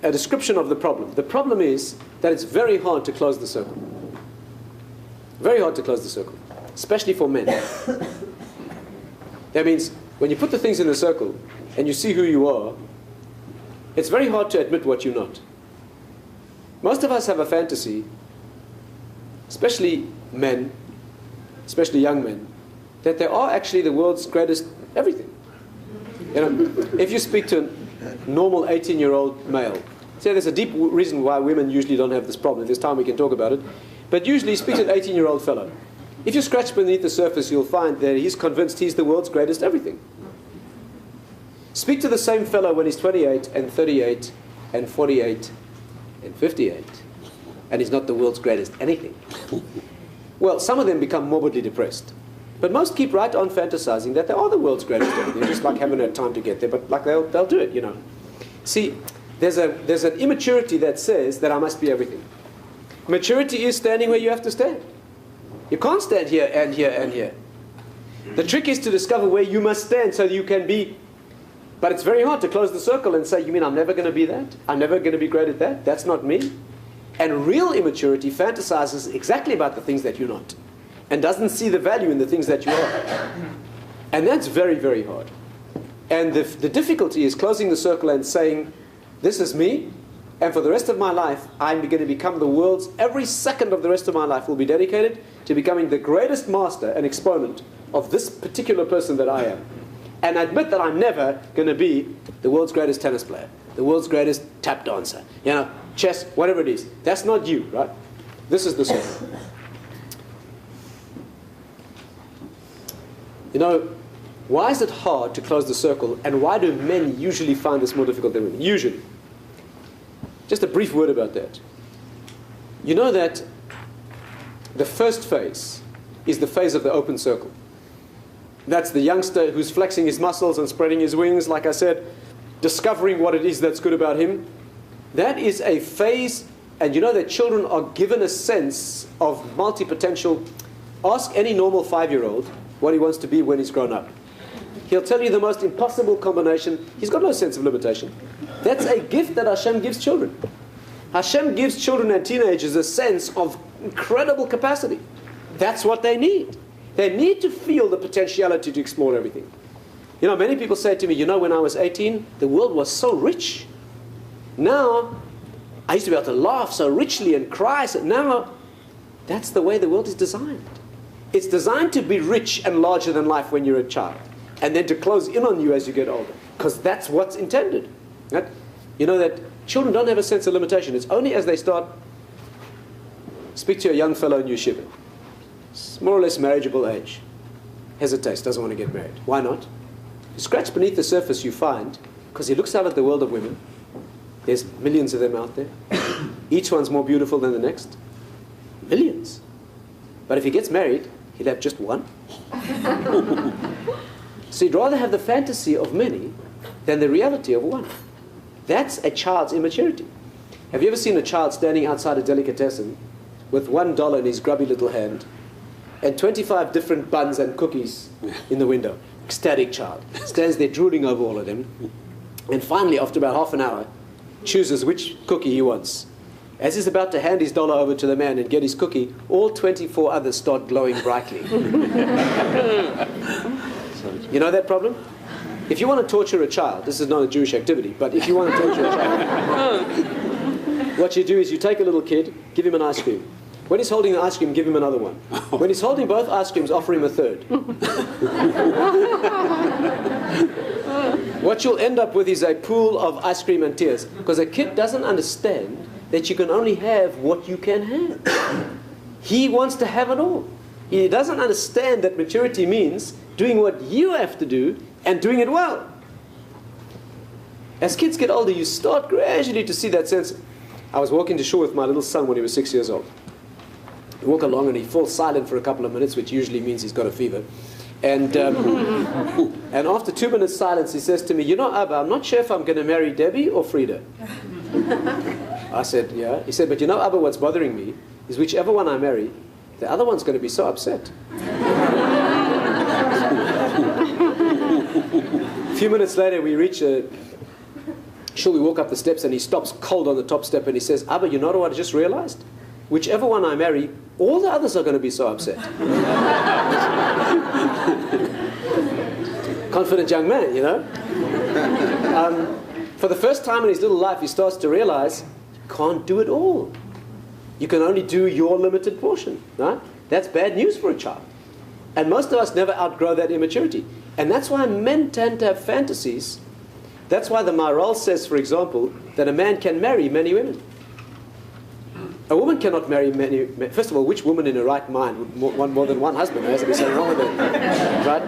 a description of the problem. The problem is that it's very hard to close the circle. Very hard to close the circle. especially for men. That means when you put the things in a circle and you see who you are, it's very hard to admit what you're not. Most of us have a fantasy, especially men, especially young men, that they are actually the world's greatest everything. You know, if you speak to a normal 18-year-old male, see, there's a deep reason why women usually don't have this problem. If there's time, we can talk about it. But usually, speak to an 18-year-old fellow. If you scratch beneath the surface, you'll find that he's convinced he's the world's greatest everything. Speak to the same fellow when he's 28 and 38 and 48 and 58, and he's not the world's greatest anything. Well, some of them become morbidly depressed. But most keep right on fantasizing that they are the world's greatest everything. They just like haven't had time to get there, but like they'll do it, you know. See, there's an immaturity that says that I must be everything. Maturity is standing where you have to stand. You can't stand here and here and here. The trick is to discover where you must stand so you can be. But it's very hard to close the circle and say, you mean I'm never going to be that? I'm never going to be great at that? That's not me. And real immaturity fantasizes exactly about the things that you're not, and doesn't see the value in the things that you are. And that's very, very hard. And the difficulty is closing the circle and saying, this is me, and for the rest of my life, I'm going to become the world's, every second of the rest of my life will be dedicated to becoming the greatest master and exponent of this particular person that I am. And admit that I'm never going to be the world's greatest tennis player, the world's greatest tap dancer, you know, chess, whatever it is. That's not you, right? This is the circle. You know, why is it hard to close the circle, and why do men usually find this more difficult than women? Usually. Just a brief word about that. You know that the first phase is the phase of the open circle. That's the youngster who's flexing his muscles and spreading his wings, like I said, discovering what it is that's good about him. That is a phase, and you know that children are given a sense of multi-potential. Ask any normal 5-year-old what he wants to be when he's grown up. He'll tell you the most impossible combination. He's got no sense of limitation. That's a gift that Hashem gives children. Hashem gives children and teenagers a sense of incredible capacity. That's what they need. They need to feel the potentiality to explore everything. You know, many people say to me, you know, when I was 18, the world was so rich. Now, I used to be able to laugh so richly and cry. So now, that's the way the world is designed. It's designed to be rich and larger than life when you're a child, and then to close in on you as you get older, because that's what's intended. Right? You know that children don't have a sense of limitation. It's only as they start. Speak to a young fellow in yeshiva. It's more or less marriageable age. Hesitates, doesn't want to get married. Why not? You scratch beneath the surface, you find, because he looks out at the world of women, there's millions of them out there. Each one's more beautiful than the next. Millions. But if he gets married, he'll have just one. So he'd rather have the fantasy of many than the reality of one. That's a child's immaturity. Have you ever seen a child standing outside a delicatessen with $1 in his grubby little hand and 25 different buns and cookies in the window? Ecstatic child. Stands there drooling over all of them. And finally, after about half an hour, chooses which cookie he wants. As he's about to hand his dollar over to the man and get his cookie, all 24 others start glowing brightly. You know that problem? If you want to torture a child, this is not a Jewish activity, but if you want to torture a child, what you do is you take a little kid, give him an ice cream. When he's holding the ice cream, give him another one. When he's holding both ice creams, offer him a third. What you'll end up with is a pool of ice cream and tears, because a kid doesn't understand that you can only have what you can have. He wants to have it all. He doesn't understand that maturity means doing what you have to do and doing it well. As kids get older, you start gradually to see that sense. I was walking to shul with my little son when he was 6 years old. We walk along and he falls silent for a couple of minutes, which usually means he's got a fever. And and after 2 minutes silence, he says to me, you know, Abba, I'm not sure if I'm going to marry Debbie or Frida. I said, yeah. He said, but you know, Abba, what's bothering me is whichever one I marry, the other one's going to be so upset. A few minutes later, we reach a shul. We walk up the steps and he stops cold on the top step and he says, Abba, you know what I just realized? whichever one I marry, all the others are going to be so upset. Confident young man, you know. For the first time in his little life, he starts to realize you can't do it all. You can only do your limited portion. Right? That's bad news for a child. And most of us never outgrow that immaturity. And that's why men tend to have fantasies. That's why the Maharal says, for example, that a man can marry many women. A woman cannot marry many. First of all, which woman in her right mind would want more than one husband? There has to be something wrong with it, right?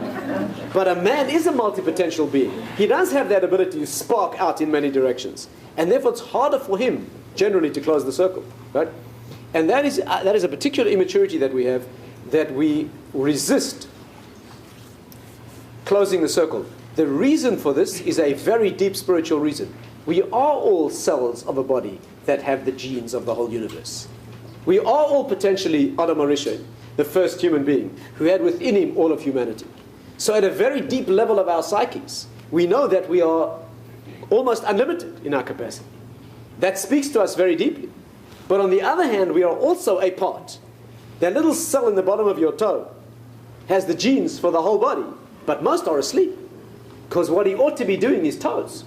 But a man is a multi-potential being. He does have that ability to spark out in many directions, and therefore it's harder for him generally to close the circle, right? And that is a particular immaturity that we have, that we resist closing the circle. The reason for this is a very deep spiritual reason. We are all cells of a body that have the genes of the whole universe. We are all potentially Adam HaRishon, the first human being, who had within him all of humanity. So at a very deep level of our psyches, we know that we are almost unlimited in our capacity. That speaks to us very deeply. But on the other hand, we are also a part. That little cell in the bottom of your toe has the genes for the whole body, but most are asleep, because what he ought to be doing is toes.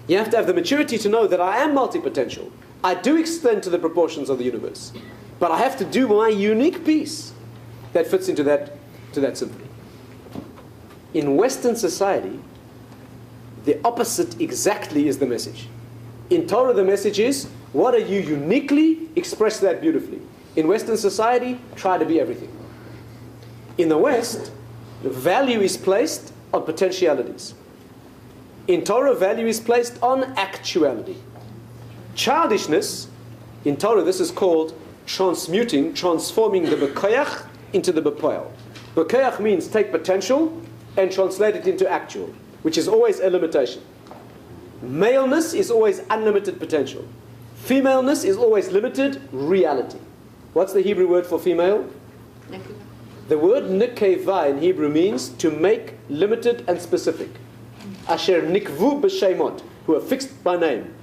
You have to have the maturity to know that I am multi-potential. I do extend to the proportions of the universe. But I have to do my unique piece that fits into that symphony. In Western society, the opposite exactly is the message. In Torah, the message is, what are you uniquely? Express that beautifully. In Western society, try to be everything. In the West, the value is placed on potentialities. In Torah, value is placed on actuality. Childishness, in Torah, this is called transforming the bekoyach into the bepoel. Bekoyach means take potential and translate it into actual, which is always a limitation. Maleness is always unlimited potential. Femaleness is always limited reality. What's the Hebrew word for female? Nekeva. The word nekeva in Hebrew means to make limited and specific. Asher nikvu b'shemot, who are fixed by name.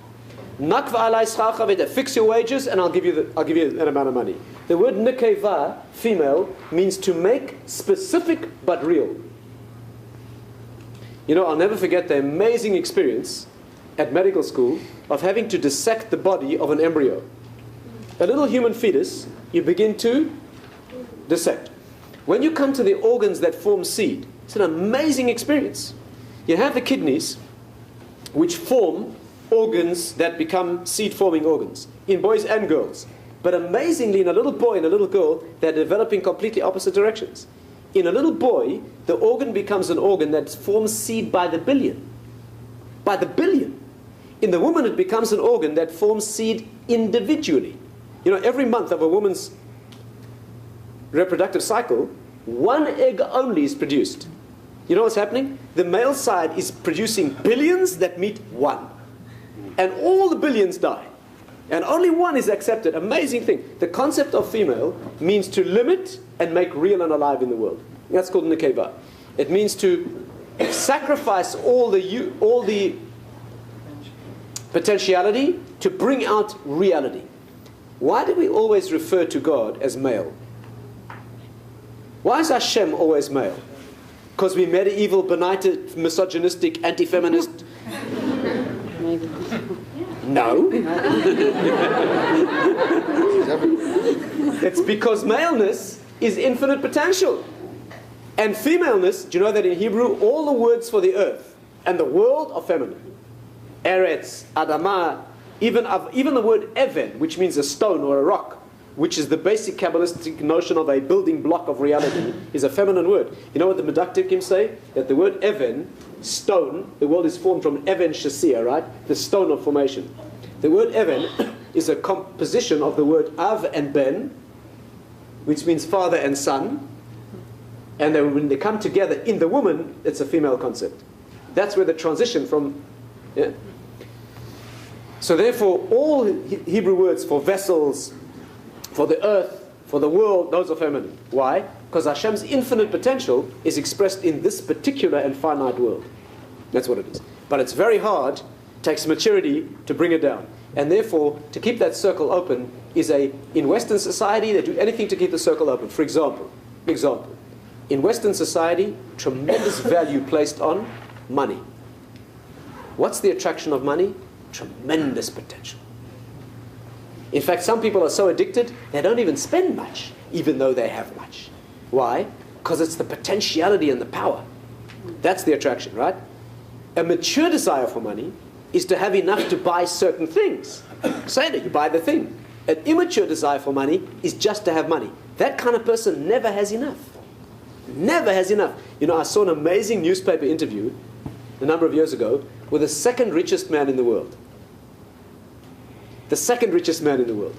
Nakva alai schar chaveda, fix your wages and I'll give you an amount of money. The word nekeva, female, means to make specific but real. You know, I'll never forget the amazing experience at medical school of having to dissect the body of an embryo. A little human fetus, you begin to dissect. When you come to the organs that form seed, it's an amazing experience. You have the kidneys, which form organs that become seed-forming organs, in boys and girls. But amazingly, in a little boy and a little girl, they're developing completely opposite directions. In a little boy, the organ becomes an organ that forms seed by the billion. By the billion. In the woman, it becomes an organ that forms seed individually. You know, every month of a woman's reproductive cycle, one egg only is produced. You know what's happening? The male side is producing billions that meet one. And all the billions die. And only one is accepted. Amazing thing. The concept of female means to limit and make real and alive in the world. That's called nekeva. It means to sacrifice all the potentiality to bring out reality. Why do we always refer to God as male? Why is Hashem always male? Because we're medieval, benighted, misogynistic, anti-feminist? Maybe. No. It's because maleness is infinite potential. And femaleness, do you know that in Hebrew, all the words for the earth and the world are feminine? Eretz, Adama, even the word even, which means a stone or a rock, which is the basic Kabbalistic notion of a building block of reality, is a feminine word. You know what the Medaktikim say? That the word even, stone, the world is formed from even shasir, right? The stone of formation. The word even is a composition of the word av and ben, which means father and son. And then when they come together in the woman, it's a female concept. That's where the transition from... Yeah. So therefore, all Hebrew words for vessels, for the earth, for the world, those are feminine. Why? Because Hashem's infinite potential is expressed in this particular and finite world. That's what it is. But it's very hard, takes maturity to bring it down. And therefore, to keep that circle open is in Western society, they do anything to keep the circle open. For example, in Western society, tremendous value placed on money. What's the attraction of money? Tremendous potential. In fact, some people are so addicted, they don't even spend much, even though they have much. Why? Because it's the potentiality and the power. That's the attraction, right? A mature desire for money is to have enough to buy certain things. Say that you buy the thing. An immature desire for money is just to have money. That kind of person never has enough. Never has enough. You know, I saw an amazing newspaper interview a number of years ago with the second richest man in the world. The second richest man in the world.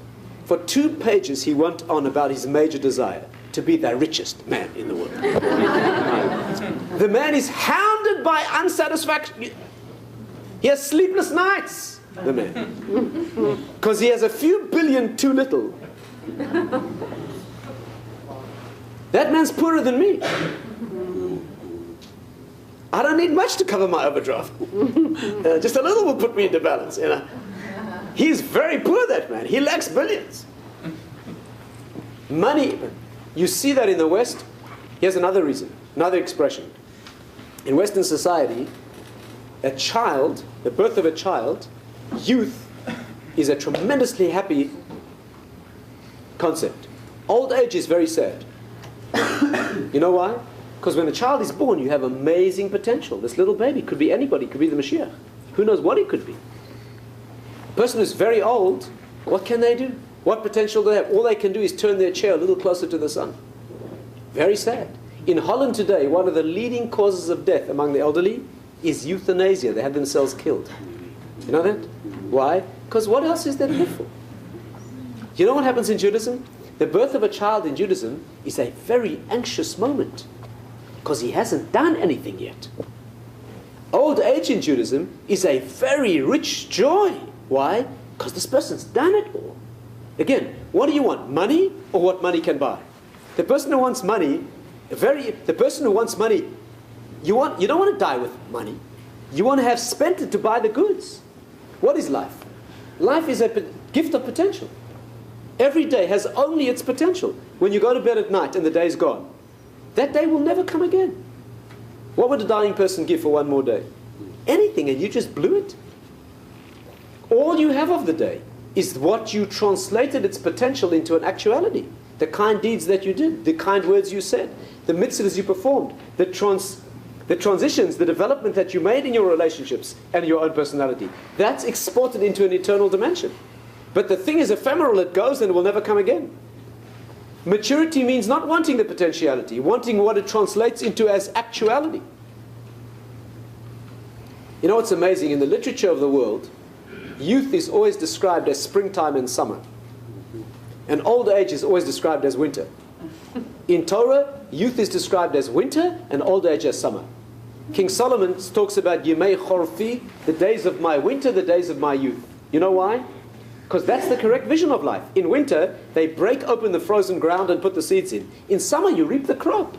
For 2 pages he went on about his major desire to be the richest man in the world. The man is hounded by unsatisfaction. He has sleepless nights, the man. Because he has a few billion too little. That man's poorer than me. I don't need much to cover my overdraft. Just a little will put me into balance, you know. He's very poor, that man. He lacks billions. Money, you see that in the West. Here's another reason, another expression. In Western society, a child, the birth of a child, youth, is a tremendously happy concept. Old age is very sad. You know why? Because when a child is born, you have amazing potential. This little baby could be anybody, could be the Mashiach. Who knows what he could be? A person who's very old, what can they do? What potential do they have? All they can do is turn their chair a little closer to the sun. Very sad. In Holland today, one of the leading causes of death among the elderly is euthanasia. They have themselves killed. You know that? Why? Because what else is there to live for? You know what happens in Judaism? The birth of a child in Judaism is a very anxious moment because he hasn't done anything yet. Old age in Judaism is a very rich joy. Why? Because this person's done it all. Again, what do you want? Money or what money can buy? The person who wants money, you don't want to die with money. You want to have spent it to buy the goods. What is life? Life is a gift of potential. Every day has only its potential. When you go to bed at night and the day's gone, that day will never come again. What would a dying person give for one more day? Anything, and you just blew it. All you have of the day is what you translated its potential into an actuality. The kind deeds that you did, the kind words you said, the mitzvahs you performed, the transitions, the development that you made in your relationships and your own personality. That's exported into an eternal dimension. But the thing is ephemeral, it goes and it will never come again. Maturity means not wanting the potentiality, wanting what it translates into as actuality. You know what's amazing? In the literature of the world, youth is always described as springtime and summer. And old age is always described as winter. In Torah, youth is described as winter and old age as summer. King Solomon talks about Yemei Chorfi, the days of my winter, the days of my youth. You know why? Because that's the correct vision of life. In winter, they break open the frozen ground and put the seeds in. In summer, you reap the crop.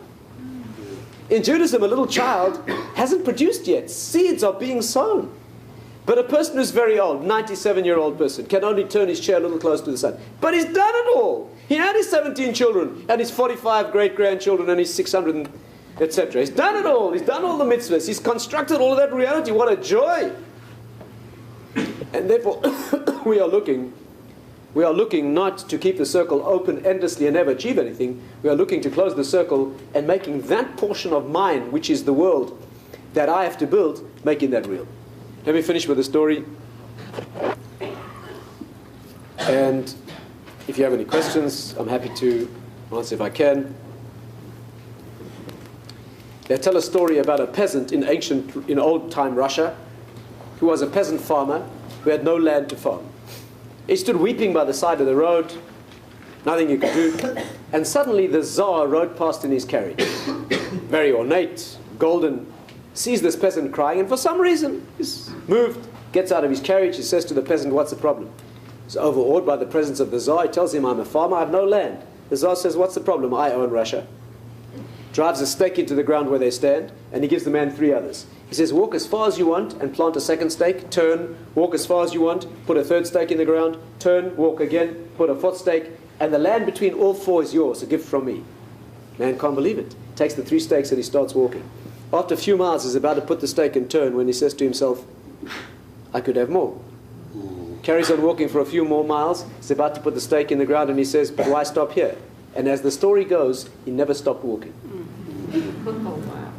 In Judaism, a little child hasn't produced yet. Seeds are being sown. But a person who's very old, 97-year-old person, can only turn his chair a little closer to the sun. But he's done it all. He had his 17 children, and his 45 great-grandchildren, and his 600, etc. He's done it all. He's done all the mitzvahs. He's constructed all of that reality. What a joy. And therefore, we are looking not to keep the circle open endlessly and never achieve anything. We are looking to close the circle and making that portion of mine, which is the world that I have to build, making that real. Let me finish with a story. And if you have any questions, I'm happy to answer if I can. They tell a story about a peasant in old-time Russia who was a peasant farmer who had no land to farm. He stood weeping by the side of the road, nothing he could do, and suddenly the Tsar rode past in his carriage. Very ornate, golden, sees this peasant crying, and for some reason he's moved, gets out of his carriage, he says to the peasant, "What's the problem?" He's overawed by the presence of the Tsar. He tells him, "I'm a farmer, I have no land." The Tsar says, "What's the problem? I own Russia." drives a stake into the ground where they stand, and he gives the man 3 others. He says, walk as far as you want and plant a second stake, turn, walk as far as you want, put a 3rd stake in the ground, turn, walk again, put a 4th stake, and the land between all 4 is yours, a gift from me. Man can't believe it. Takes the 3 stakes and he starts walking. After a few miles, he's about to put the stake and turn when he says to himself, I could have more. Carries on walking for a few more miles. He's about to put the stake in the ground and he says, but why stop here? And as the story goes, he never stopped walking. Oh, wow.